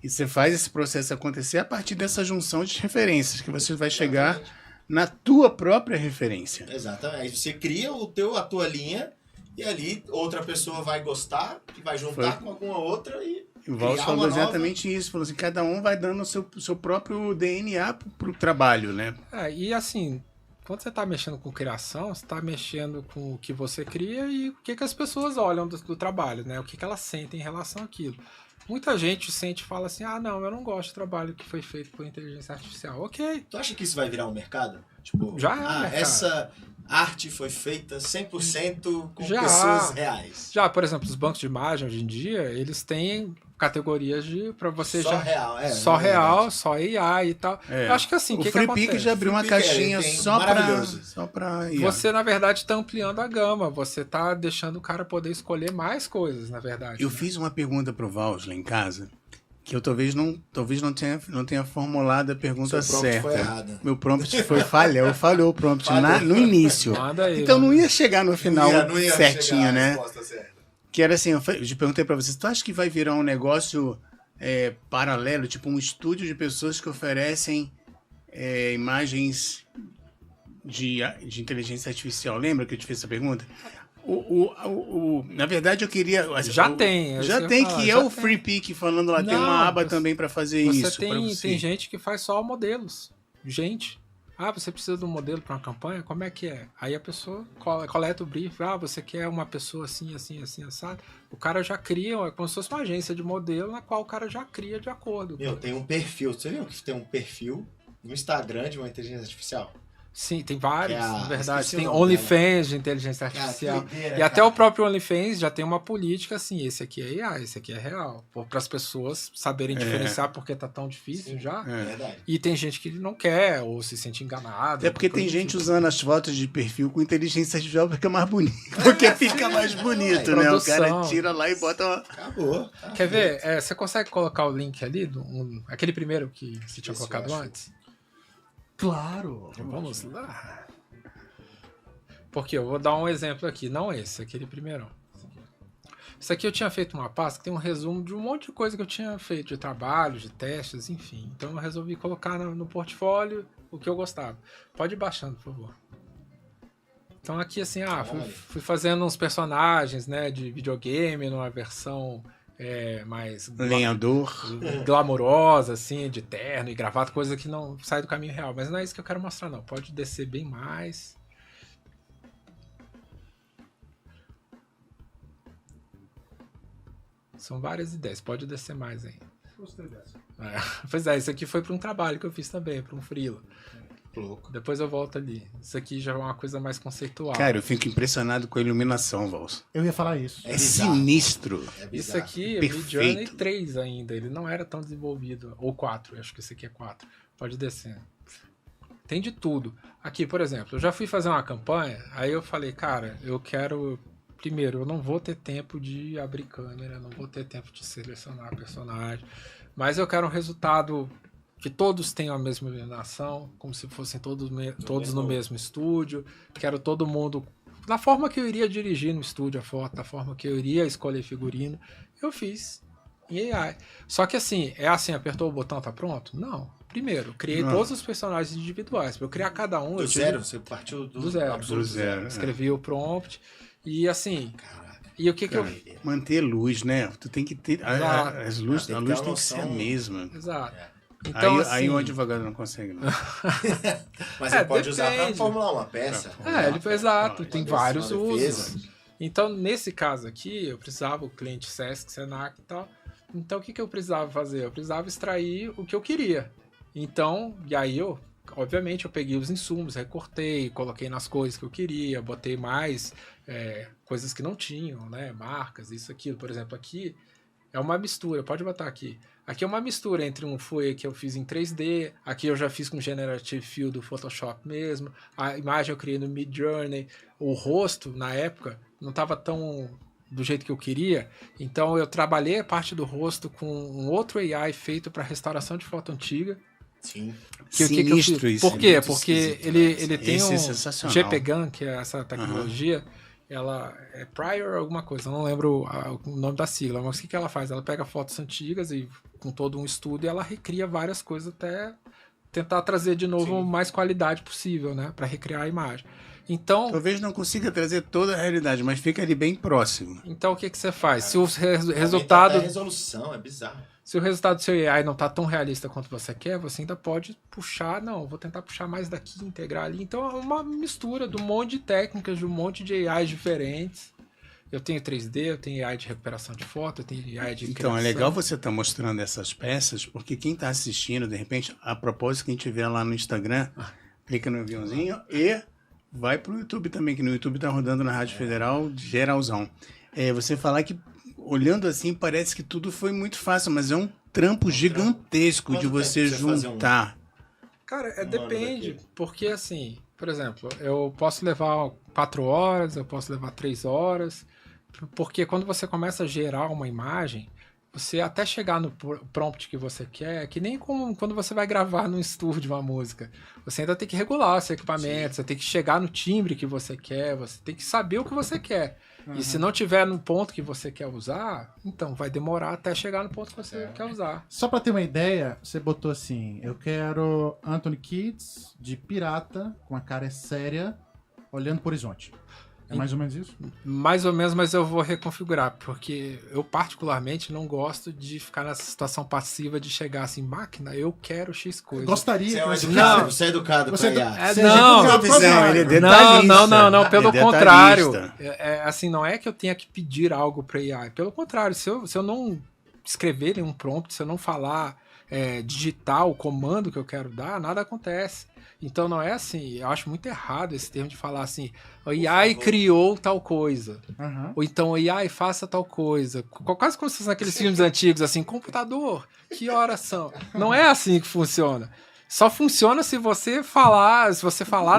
e você faz esse processo acontecer a partir dessa junção de referências, que você vai chegar na tua própria referência. Exatamente, aí você cria a tua linha, e ali outra pessoa vai gostar, que vai juntar com alguma outra e o Valls falou exatamente isso, falou assim, cada um vai dando o seu próprio DNA pro trabalho, né? E assim, quando você está mexendo com criação, você está mexendo com o que você cria e o que as pessoas olham do trabalho, né? O que elas sentem em relação àquilo. Muita gente sente e fala assim, não, eu não gosto do trabalho que foi feito por inteligência artificial. Ok. Tu acha que isso vai virar um mercado? Tipo, já é um mercado. Essa arte foi feita 100% com pessoas reais. Já, por exemplo, os bancos de imagem hoje em dia, eles têm categorias para você só real, só real, só AI e tal. Eu acho que assim, o FreePic já abriu uma caixinha só para você na verdade está ampliando a gama, você está deixando o cara poder escolher mais coisas, na verdade. Eu fiz uma pergunta pro Valls lá em casa, que eu talvez não tenha formulado a pergunta certa. Foi errado. Meu prompt foi falhou o prompt no início. Aí, então não ia chegar no final não ia certinho, né? Que era assim, eu perguntei pra vocês, tu acha que vai virar um negócio paralelo, tipo um estúdio de pessoas que oferecem imagens de inteligência artificial? Lembra que eu te fiz essa pergunta? Na verdade, eu queria... Já tem o FreePic falando lá, tem uma aba também pra fazer isso. Tem gente que faz só modelos. Você precisa de um modelo para uma campanha? Como é que é? Aí a pessoa coleta o brief. Você quer uma pessoa assim, assim, assim, assado? O cara já cria, é como se fosse uma agência de modelo na qual o cara já cria de acordo. Tem um perfil. Você viu que tem um perfil no Instagram de uma inteligência artificial? Sim, tem vários, na verdade. Tem OnlyFans de inteligência artificial. E até o próprio OnlyFans já tem uma política assim, esse aqui é AI, esse aqui é real. Para as pessoas saberem diferenciar porque tá tão difícil já. Verdade. E tem gente que não quer ou se sente enganado. É porque tem gente usando as fotos de perfil com inteligência artificial porque é mais bonito. Porque fica mais bonito, né? O cara tira lá e bota uma... Acabou. Quer ver? Você consegue colocar o link ali? Aquele primeiro que você tinha colocado antes? Claro. Vamos lá. Porque eu vou dar um exemplo aqui, não esse, aquele primeiro. Isso aqui eu tinha feito uma pasta que tem um resumo de um monte de coisa que eu tinha feito, de trabalho, de testes, enfim. Então eu resolvi colocar no portfólio o que eu gostava. Pode ir baixando, por favor. Então aqui assim, fui fazendo uns personagens, né, de videogame numa versão... mais lenhador, glamourosa, assim, de terno e gravata, coisa que não sai do caminho real. Mas não é isso que eu quero mostrar, não. Pode descer bem mais. São várias ideias. Pode descer mais aí. Gostei dessa. Pois é, isso aqui foi para um trabalho que eu fiz também, para um freela. Louco. Depois eu volto ali. Isso aqui já é uma coisa mais conceitual. Cara, eu fico impressionado com a iluminação, Valls. Eu ia falar isso. É sinistro. Isso aqui é Midjourney 3 ainda. Ele não era tão desenvolvido. Ou 4, acho que esse aqui é 4. Pode descer. Tem de tudo. Aqui, por exemplo, eu já fui fazer uma campanha, aí eu falei, cara, eu quero... Primeiro, eu não vou ter tempo de abrir câmera, não vou ter tempo de selecionar personagem, mas eu quero um resultado que todos tenham a mesma iluminação, como se fossem todos no mesmo estúdio. Quero todo mundo da forma que eu iria dirigir no estúdio a foto, da forma que eu iria escolher figurino. Eu fiz em AI. Só que assim, apertou o botão, tá pronto? Não. Primeiro, criei todos os personagens individuais. Para eu criar cada um... Do zero? Você partiu do zero. Do zero. Escrevi o prompt. E assim... Caraca. E o que eu... Manter luz, né? Tu tem que ter... A luz tem que ser a mesma. Exato. Então, aí o advogado não consegue, não. Mas ele pode usar para formular uma peça. Exato. Tem vários usos. Então, nesse caso aqui, eu precisava, o cliente Sesc, Senac e tal. Então, o que eu precisava fazer? Eu precisava extrair o que eu queria. Então, e aí obviamente, eu peguei os insumos, recortei, coloquei nas coisas que eu queria, botei mais coisas que não tinham, né? Marcas, isso, aquilo. Por exemplo, aqui é uma mistura, pode botar aqui. Aqui é uma mistura entre um fouet que eu fiz em 3D, aqui eu já fiz com Generative Fill do Photoshop mesmo, a imagem eu criei no Midjourney, o rosto, na época, não estava tão do jeito que eu queria, então eu trabalhei a parte do rosto com um outro AI feito para restauração de foto antiga. Sim. Sinistro isso. Por quê? Porque ele tem um GPGAN, que é essa tecnologia, ela é Prior alguma coisa, eu não lembro o nome da sigla, mas o que ela faz? Ela pega fotos antigas e com todo um estudo e ela recria várias coisas até tentar trazer de novo mais qualidade possível, né? Para recriar a imagem. Então, talvez não consiga trazer toda a realidade, mas fica ali bem próximo. Então o que você faz? Se o resultado... A resolução é bizarro. Se o resultado do seu AI não está tão realista quanto você quer, você ainda pode puxar, vou tentar puxar mais daqui, integrar ali. Então é uma mistura de um monte de técnicas, de um monte de AIs diferentes. Eu tenho 3D, eu tenho AI de recuperação de foto, eu tenho AI de criação. Então é legal você estar mostrando essas peças, porque quem está assistindo, de repente, a propósito, quem tiver lá no Instagram, clica no aviãozinho e vai pro YouTube também, que no YouTube tá rodando na Rádio Federal, geralzão. Você falar que olhando assim, parece que tudo foi muito fácil, mas é um trampo gigantesco de você juntar. Cara, depende, porque assim, por exemplo, eu posso levar 4 horas, eu posso levar 3 horas, porque quando você começa a gerar uma imagem, você até chegar no prompt que você quer, que nem quando você vai gravar no estúdio uma música, você ainda tem que regular o seu equipamento, você tem que chegar no timbre que você quer, você tem que saber o que você quer. E se não tiver no ponto que você quer usar, então vai demorar até chegar no ponto que você quer usar. Só pra ter uma ideia, você botou assim, eu quero Anthony Kiedis de pirata, com a cara séria, olhando pro horizonte. É mais ou menos isso? Mais ou menos, mas eu vou reconfigurar, porque eu particularmente não gosto de ficar nessa situação passiva de chegar assim, máquina, eu quero X coisa. Gostaria. Você é educado com a IA. Não, ele é detalhista. Não, pelo contrário. Assim, não é que eu tenha que pedir algo para IA, pelo contrário, se eu não escrever um prompt, se eu não falar, digitar o comando que eu quero dar, nada acontece. Então não é assim, eu acho muito errado esse termo de falar assim, o AI criou tal coisa, ou então o AI faça tal coisa, quase como se fossem aqueles filmes antigos, assim, computador, que horas são? Não é assim que funciona. Só funciona se você falar,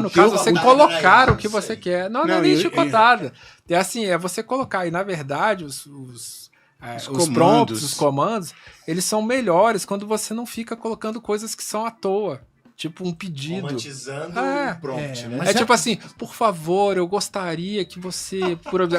no caso, você colocar o que você quer. Não é nem chicotada. É assim, é você colocar, e na verdade os prompts, os comandos, eles são melhores quando você não fica colocando coisas que são à toa. Tipo um pedido. Romantizando o prompt, né? Tipo assim, por favor, eu gostaria que você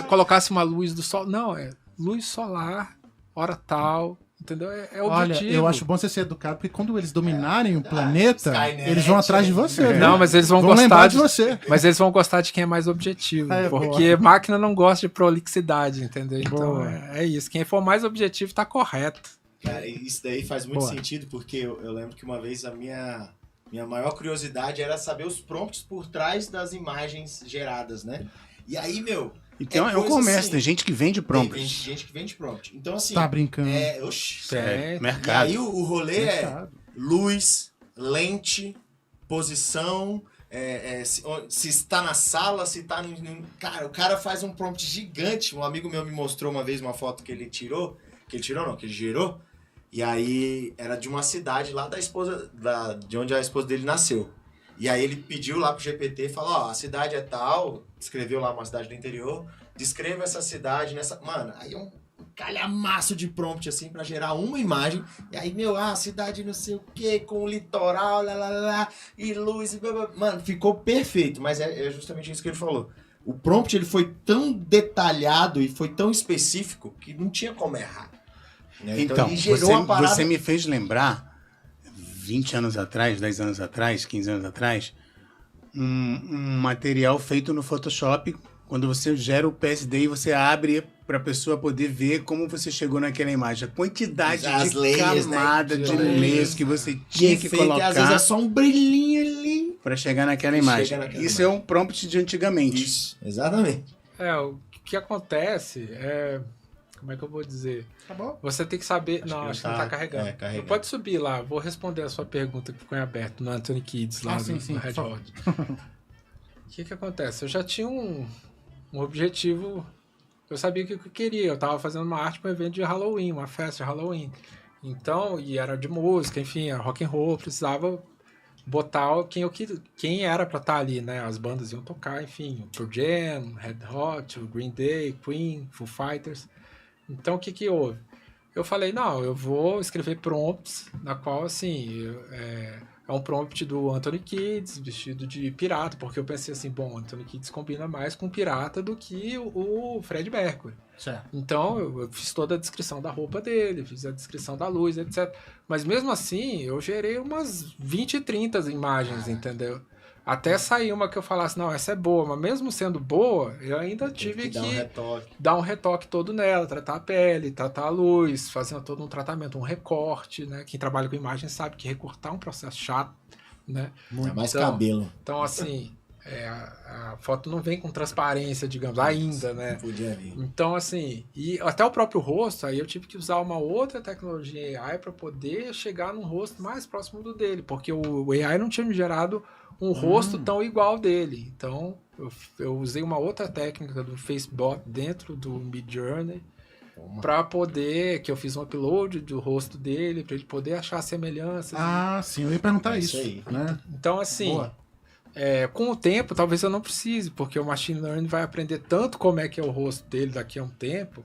colocasse uma luz do sol. Não, é luz solar, hora tal, entendeu? É o objetivo. Olha, eu acho bom você ser educado, porque quando eles dominarem o planeta, Skynet, eles vão atrás de você. Não, mas eles vão gostar de você. Mas eles vão gostar de quem é mais objetivo. Porque máquina não gosta de prolixidade, entendeu? Então é isso. Quem for mais objetivo tá correto. Cara, isso daí faz muito sentido, porque eu lembro que uma vez a minha maior curiosidade era saber os prompts por trás das imagens geradas, né? E aí, então é um comércio, assim, tem gente que vende prompts. Tem gente que vende prompt. Então, assim... Tá brincando. Mercado. E aí o rolê luz, lente, posição, se está na sala, se está no... Cara, o cara faz um prompt gigante. Um amigo meu me mostrou uma vez uma foto que ele gerou. E aí era de uma cidade lá de onde a esposa dele nasceu. E aí ele pediu lá pro GPT e falou, a cidade é tal, descreveu lá uma cidade do interior, descreva essa cidade nessa... Mano, aí calhamaço de prompt, assim, pra gerar uma imagem. E aí, a cidade não sei o que, com o litoral, e luz, e blá, blá. Mano, ficou perfeito. Mas é justamente isso que ele falou. O prompt, ele foi tão detalhado e foi tão específico que não tinha como errar. Né? Então ele gerou uma parada... você me fez lembrar, 20 anos atrás, 10 anos atrás, 15 anos atrás, um material feito no Photoshop. Quando você gera o PSD e você abre para a pessoa poder ver como você chegou naquela imagem. A quantidade de camada, né? De layers que você tinha que colocar. Às vezes é só um brilhinho ali. Para chegar naquela imagem. Isso é um prompt de antigamente. Isso, exatamente. O que acontece é... Como é que eu vou dizer? Tá bom? Você tem que saber... Acho que não tá carregando. Carregando. Pode subir lá. Vou responder a sua pergunta que ficou em aberto no Anthony Kids lá no Red Hot. O que acontece? Eu já tinha um objetivo, eu sabia o que eu queria, eu tava fazendo uma arte para um evento de Halloween, uma festa de Halloween, então, e era de música, enfim, era rock and roll, precisava botar quem era para estar ali, né, as bandas iam tocar, enfim, o Pearl Jam, Red Hot, o Green Day, Queen, Foo Fighters, então o que houve? Eu falei, não, eu vou escrever prompts, na qual, assim, é um prompt do Anthony Kiedis, vestido de pirata, porque eu pensei assim, bom, Anthony Kiedis combina mais com pirata do que o Fred Mercury. Certo. Então, eu fiz toda a descrição da roupa dele, fiz a descrição da luz, etc. Mas mesmo assim, eu gerei umas 20, 30 imagens, entendeu? Até sair uma que eu falasse, não, essa é boa, mas mesmo sendo boa, eu ainda tive que dar um retoque todo nela, tratar a pele, tratar a luz, fazer todo um tratamento, um recorte, né? Quem trabalha com imagem sabe que recortar é um processo chato, né? É mais cabelo. Então, assim, a foto não vem com transparência, digamos, ainda, né? Não podia vir. Então, assim, e até o próprio rosto, aí eu tive que usar uma outra tecnologia AI para poder chegar num rosto mais próximo do dele, porque o AI não tinha me gerado um rosto tão igual dele. Então, eu usei uma outra técnica do Facebot dentro do Midjourney para poder, que eu fiz um upload do rosto dele, para ele poder achar semelhanças. Sim, eu ia perguntar isso aí. Né? Então, assim, com o tempo, talvez eu não precise, porque o Machine Learning vai aprender tanto como é que é o rosto dele daqui a um tempo,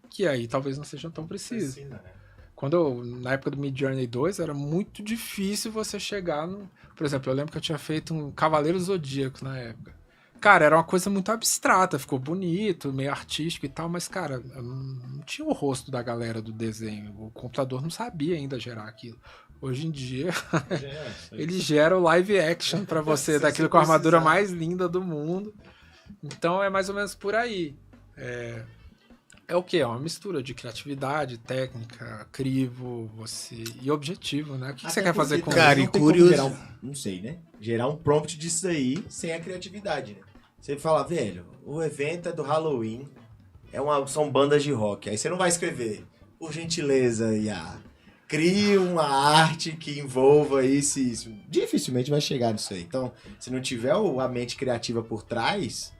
que aí talvez não seja tão preciso. Na época do Midjourney 2, era muito difícil você chegar no... Por exemplo, eu lembro que eu tinha feito um Cavaleiro Zodíaco na época. Cara, era uma coisa muito abstrata, ficou bonito, meio artístico e tal, mas, cara, não tinha o rosto da galera do desenho. O computador não sabia ainda gerar aquilo. Hoje em dia, ele gera o live action pra você, daquilo com a armadura mais linda do mundo. Então, é mais ou menos por aí. É o quê? É uma mistura de criatividade, técnica, crivo, e objetivo, né? O que você quer fazer com isso? Cara, e curioso... Não sei, né? Gerar um prompt disso aí sem a criatividade, né? Você fala, velho, o evento é do Halloween, são bandas de rock. Aí você não vai escrever, por gentileza, crie uma arte que envolva isso e isso. Dificilmente vai chegar nisso aí. Então, se não tiver a mente criativa por trás...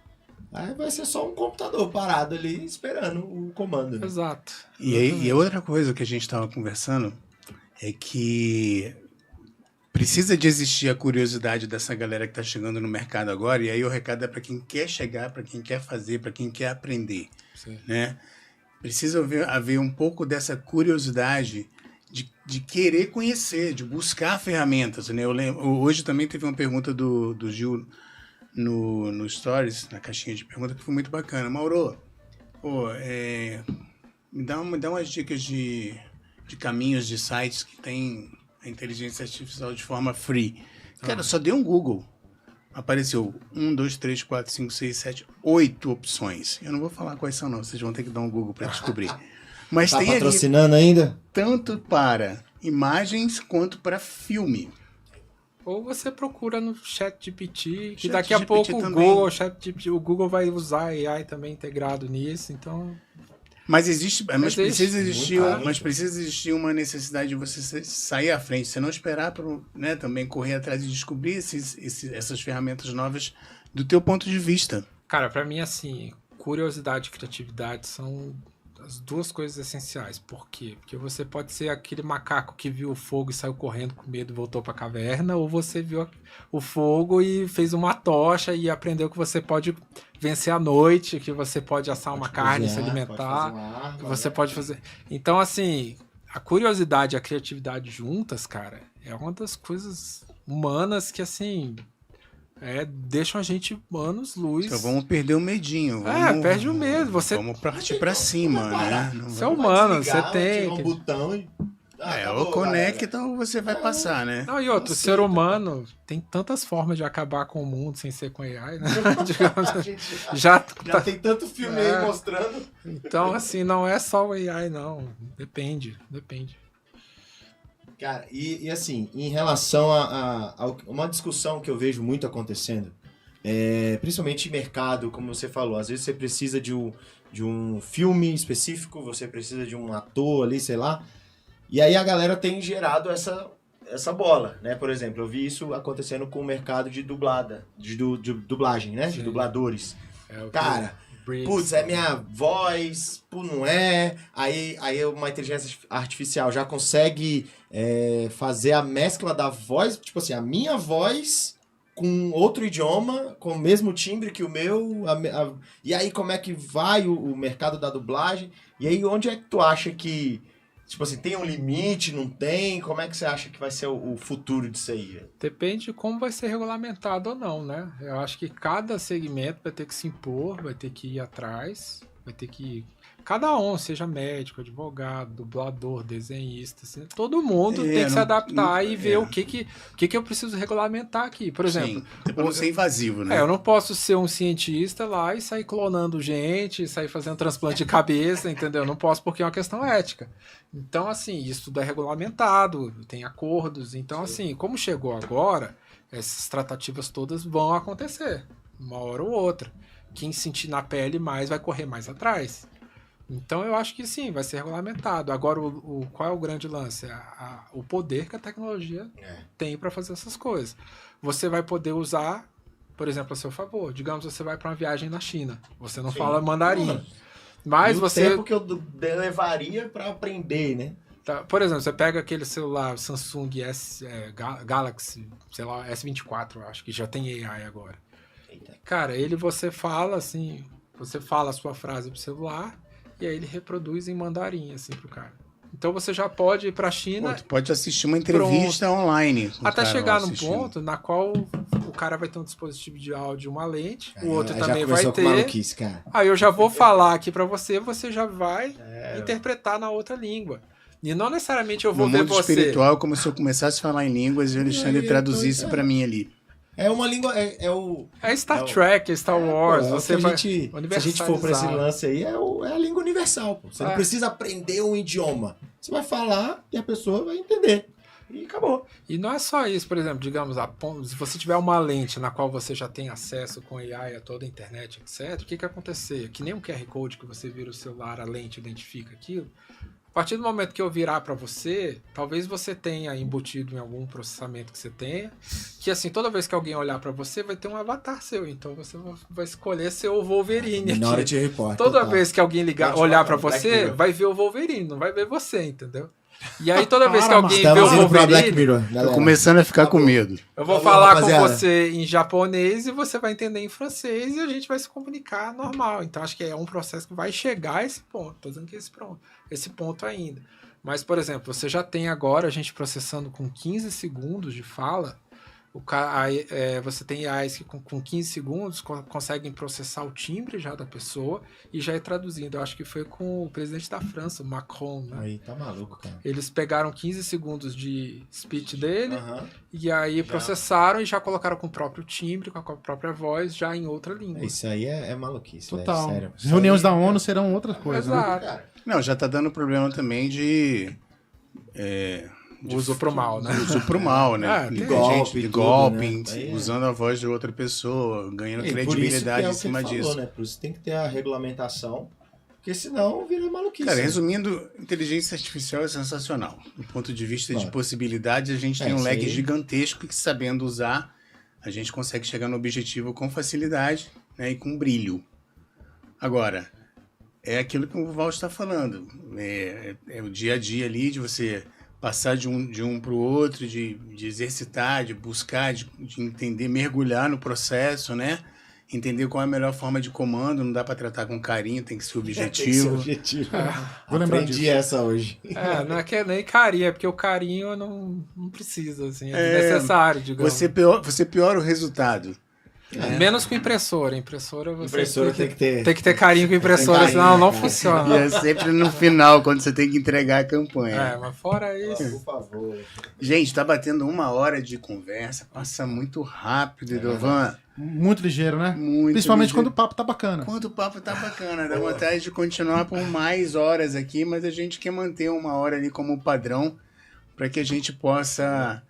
Aí vai ser só um computador parado ali esperando o comando. Né? Exato. E outra coisa que a gente estava conversando é que precisa de existir a curiosidade dessa galera que está chegando no mercado agora, e aí o recado é para quem quer chegar, para quem quer fazer, para quem quer aprender. Né? Precisa haver um pouco dessa curiosidade de querer conhecer, de buscar ferramentas. Né? Eu lembro, hoje também teve uma pergunta do Gil no Stories, na caixinha de pergunta, que foi muito bacana. Mauro, me dá umas dicas de caminhos de sites que tem a inteligência artificial de forma free. Cara, só dei um Google. Apareceu 1, 2, 3, 4, 5, 6, 7, 8 opções. Eu não vou falar quais são, não. Vocês vão ter que dar um Google para descobrir. Mas tá tem patrocinando ali, ainda? Tanto para imagens quanto para filme. Ou você procura no ChatGPT, que daqui a pouco o Google vai usar AI também integrado nisso, então... Mas precisa existir uma necessidade de você sair à frente, você não esperar para também correr atrás e descobrir essas ferramentas novas do teu ponto de vista. Cara, para mim, assim, curiosidade e criatividade são as duas coisas essenciais. Por quê? Porque você pode ser aquele macaco que viu o fogo e saiu correndo com medo e voltou para a caverna, ou você viu o fogo e fez uma tocha e aprendeu que você pode vencer a noite, que você pode assar uma carne e se alimentar, que você pode fazer... Então, assim, a curiosidade e a criatividade juntas, cara, é uma das coisas humanas que, assim... deixam a gente anos-luz. Então vamos perder o medinho. Perde o medo. Vamos partir pra cima, né? Você é humano, você tem. Um botão e... ou conecta ou você vai passar, né? Não, e outro, o ser humano tem tantas formas de acabar com o mundo sem ser com AI, né? já tem tanto filme aí mostrando. Então, assim, não é só o AI, não. Depende. Cara, e assim, em relação a uma discussão que eu vejo muito acontecendo, principalmente em mercado, como você falou, às vezes você precisa de um filme específico, você precisa de um ator ali, sei lá, e aí a galera tem gerado essa bola, né? Por exemplo, eu vi isso acontecendo com o mercado de dublagem, né? Sim. De dubladores. Cara... Putz, é minha voz, não é. Aí uma inteligência artificial já consegue fazer a mescla da voz, tipo assim, a minha voz com outro idioma, com o mesmo timbre que o meu. E aí como é que vai o mercado da dublagem? E aí onde é que tu acha que, tipo assim, tem um limite, não tem? Como é que você acha que vai ser o futuro disso aí? Depende de como vai ser regulamentado ou não, né? Eu acho que cada segmento vai ter que se impor, vai ter que ir atrás, vai ter que... Cada um, seja médico, advogado, dublador, desenhista, assim, todo mundo tem que se adaptar e ver o que eu preciso regulamentar aqui. Por exemplo... Sim, pra não ser invasivo, né? Eu não posso ser um cientista lá e sair clonando gente, sair fazendo transplante de cabeça, entendeu? Não posso porque é uma questão ética. Então, assim, isso tudo é regulamentado, tem acordos. Então, assim, como chegou agora, essas tratativas todas vão acontecer, uma hora ou outra. Quem sentir na pele mais vai correr mais atrás. Então, eu acho que sim, vai ser regulamentado. Agora, qual é o grande lance? O poder que a tecnologia tem para fazer essas coisas. Você vai poder usar, por exemplo, a seu favor. Digamos, você vai para uma viagem na China. Você não fala mandarim. Mas e você... o tempo que eu levaria para aprender, né? Tá, por exemplo, você pega aquele celular Samsung Galaxy, sei lá, S24, eu acho que já tem AI agora. Eita. Cara, você fala assim, você fala a sua frase pro celular e aí ele reproduz em mandarim, assim, pro cara. Então você já pode ir pra China... tu pode assistir uma entrevista online. Até chegar num ponto na qual o cara vai ter um dispositivo de áudio, uma lente, o outro também vai ter. Maluquice, cara. Aí eu já vou falar aqui pra você já vai interpretar na outra língua. E não necessariamente eu vou ver você... No mundo espiritual, como se eu começasse a falar em línguas e o Alexandre traduzisse pra mim ali. É uma língua... É Star Trek, é Star Wars. Se a gente for pra esse lance aí, é a língua universal. Pô. Você não precisa aprender um idioma. Você vai falar e a pessoa vai entender. E acabou. E não é só isso, por exemplo, digamos, se você tiver uma lente na qual você já tem acesso com AI a toda a internet, etc., o que acontecer? Que nem um QR Code que você vira o celular, a lente identifica aquilo. A partir do momento que eu virar para você, talvez você tenha embutido em algum processamento que você tenha, que assim, toda vez que alguém olhar para você, vai ter um avatar seu. Então você vai escolher ser o Wolverine Minority Report. Toda vez que alguém olhar para você, vai ver o Wolverine, não vai ver você, entendeu? E aí toda vez que alguém vê o Wolverine... Tô começando a ficar com medo. Eu vou falar com você em japonês e você vai entender em francês e a gente vai se comunicar normal. Então acho que é um processo que vai chegar a esse ponto. Tô dizendo que esse ponto ainda. Mas, por exemplo, você já tem agora a gente processando com 15 segundos de fala. Você tem AIs que com 15 segundos conseguem processar o timbre já da pessoa e já ir traduzindo. Eu acho que foi com o presidente da França, Macron, né? Aí tá maluco, cara. Eles pegaram 15 segundos de speech dele e aí processaram e já colocaram com o próprio timbre, com a própria voz, já em outra língua. Isso aí é maluquice. Total. Sério. Reuniões da ONU serão outras coisas. Exato. Né? Não, já tá dando problema também de uso pro mal, né? Uso pro mal, né? De golpe, né? Usando a voz de outra pessoa, ganhando credibilidade em cima disso. Né? Por isso tem que ter a regulamentação, porque senão vira maluquice. Cara, resumindo, inteligência artificial é sensacional. Do ponto de vista de possibilidades, a gente tem um leque gigantesco que, sabendo usar, a gente consegue chegar no objetivo com facilidade, né, e com brilho. Agora, é aquilo que o Val está falando. É o dia a dia ali de você passar de um para o outro, de exercitar, de buscar, de entender, mergulhar no processo, né? Entender qual é a melhor forma de comando, não dá para tratar com carinho, tem que ser objetivo. Vou lembrar Aprendi disso. essa hoje. Não é que é nem carinho, é porque o carinho não precisa, assim, é desnecessário, digamos. Você piora o resultado. Menos com impressora. Impressora Tem que ter carinho com impressora, senão não funciona. E é sempre no final, quando você tem que entregar a campanha. Mas fora isso... Por favor. Gente, tá batendo 1 hora de conversa, passa muito rápido, Edovan. Muito ligeiro, né? Muito Principalmente ligeiro. quando o papo tá bacana. Quando o papo tá bacana, dá vontade de continuar por mais horas aqui, mas a gente quer manter 1 hora ali como padrão, para que a gente possa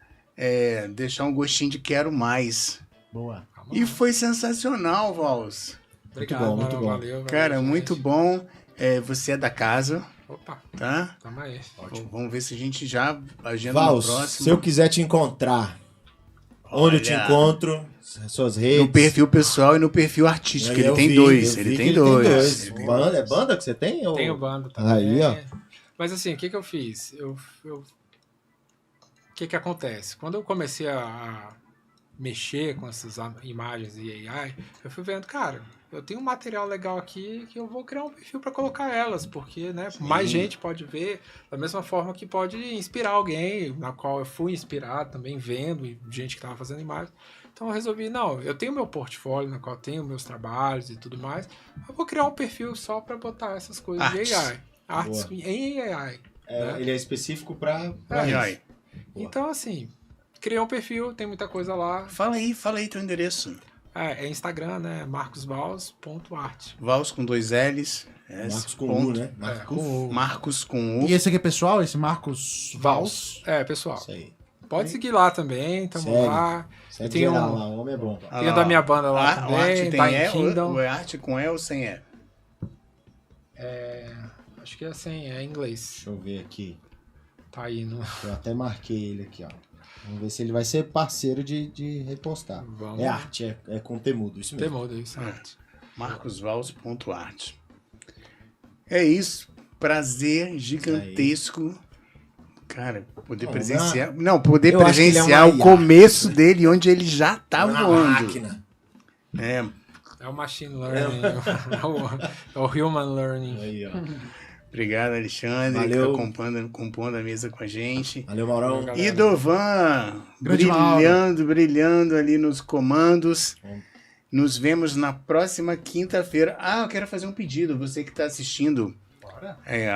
deixar um gostinho de quero mais. Boa. E foi sensacional, Vals. Obrigado, muito bom. Valeu, Cara, gente. muito bom. Você é da casa, Opa, tá? tamo aí. Vamos ver se a gente já agenda Vals, no próximo. se eu quiser te encontrar, onde eu te Olha, encontro, suas redes... No perfil pessoal e no perfil artístico. Eu Ele tem vi, dois. eu Ele vi tem que dois. Ele tem dois. É banda que você tem? Ou... Tenho banda também. Aí, ó. Mas assim, o que eu fiz? O que acontece? Quando eu comecei a mexer com essas imagens e AI, eu fui vendo, cara, eu tenho um material legal aqui que eu vou criar um perfil para colocar elas, porque, né, mais gente pode ver, da mesma forma que pode inspirar alguém, na qual eu fui inspirado também, vendo gente que estava fazendo imagens. Então eu resolvi, não, eu tenho meu portfólio, na qual eu tenho meus trabalhos e tudo mais, eu vou criar um perfil só para botar essas coisas de AI. Artes em AI. Né? Ele é específico para AI. isso. Então, assim, criei um perfil, tem muita coisa lá. Fala aí teu endereço. É Instagram, né? marcosvals.art. Vals com 2 L's. Marcos com U, né? Marcos com U. E esse aqui é pessoal? Esse Marcos Vals? Pessoal. Isso aí. Pode seguir lá também, tamo Segue. lá. Segue Tem geral um- lá, o homem é bom. Ah Tem lá, da ó. minha banda lá O também, arte da tem E, Kingdom. o arte com E ou sem E? Acho que é assim, é em inglês. Deixa eu ver aqui. Tá aí no... Eu até marquei ele aqui, ó. Vamos ver se ele vai ser parceiro de repostar. Vamos. É arte, é com temudo, isso mesmo. Temudo, isso. arte. marcosvals.art. É isso. Prazer gigantesco. Cara, poder Não, presenciar. Não, poder eu acho que ele é presenciar uma o IA. começo dele, onde ele já tá Uma voando. máquina. É, É o machine learning, é o human learning. Aí, ó. obrigado, Alexandre, Valeu. que tá compondo a mesa com a gente. Valeu, Maurão. Galera. E Dovan, Grande Mauro. brilhando ali nos comandos. Nos vemos na próxima quinta-feira. Eu quero fazer um pedido. Você que está assistindo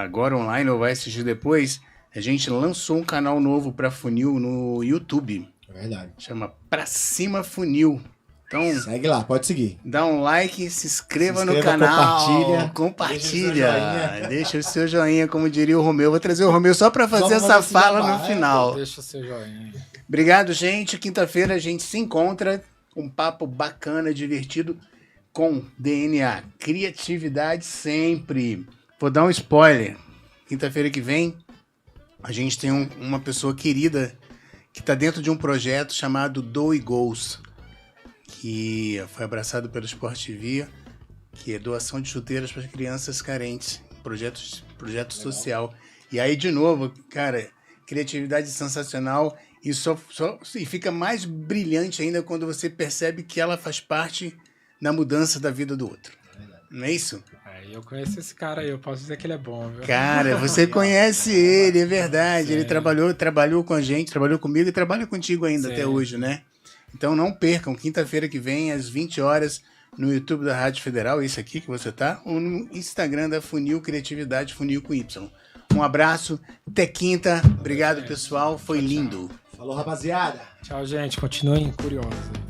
agora online ou vai assistir depois, a gente lançou um canal novo para Funil no YouTube. É verdade. Chama Pra Cima Funil. Então, Segue lá, pode seguir. dá um like, se inscreva, Se no inscreva, canal. compartilha. Deixa o seu joinha, como diria o Romeu. Vou trazer o Romeu só para fazer Só essa pra fazer esse fala jabá, no final. Deixa o seu joinha. Obrigado, gente. Quinta-feira a gente se encontra. Um papo bacana, divertido com DNA. Criatividade sempre. Vou dar um spoiler. Quinta-feira que vem, a gente tem uma pessoa querida que está dentro de um projeto chamado Doe Goals, que foi abraçado pelo Sport TV, que é doação de chuteiras para crianças carentes. Projeto social. E aí, de novo, cara, criatividade sensacional. E fica mais brilhante ainda quando você percebe que ela faz parte da mudança da vida do outro. Não é isso? Eu conheço esse cara aí, eu posso dizer que ele é bom, viu? Cara, você conhece ele, é verdade. Ele trabalhou com a gente, trabalhou comigo e trabalha contigo ainda até hoje, né? Então não percam, quinta-feira que vem, às 20 horas, no YouTube da Rádio Federal, esse aqui que você tá, ou no Instagram da Funil Criatividade, Funil com Y. Um abraço, até quinta. Obrigado, pessoal. Foi lindo. Falou, rapaziada. Tchau, gente. Continuem curiosos.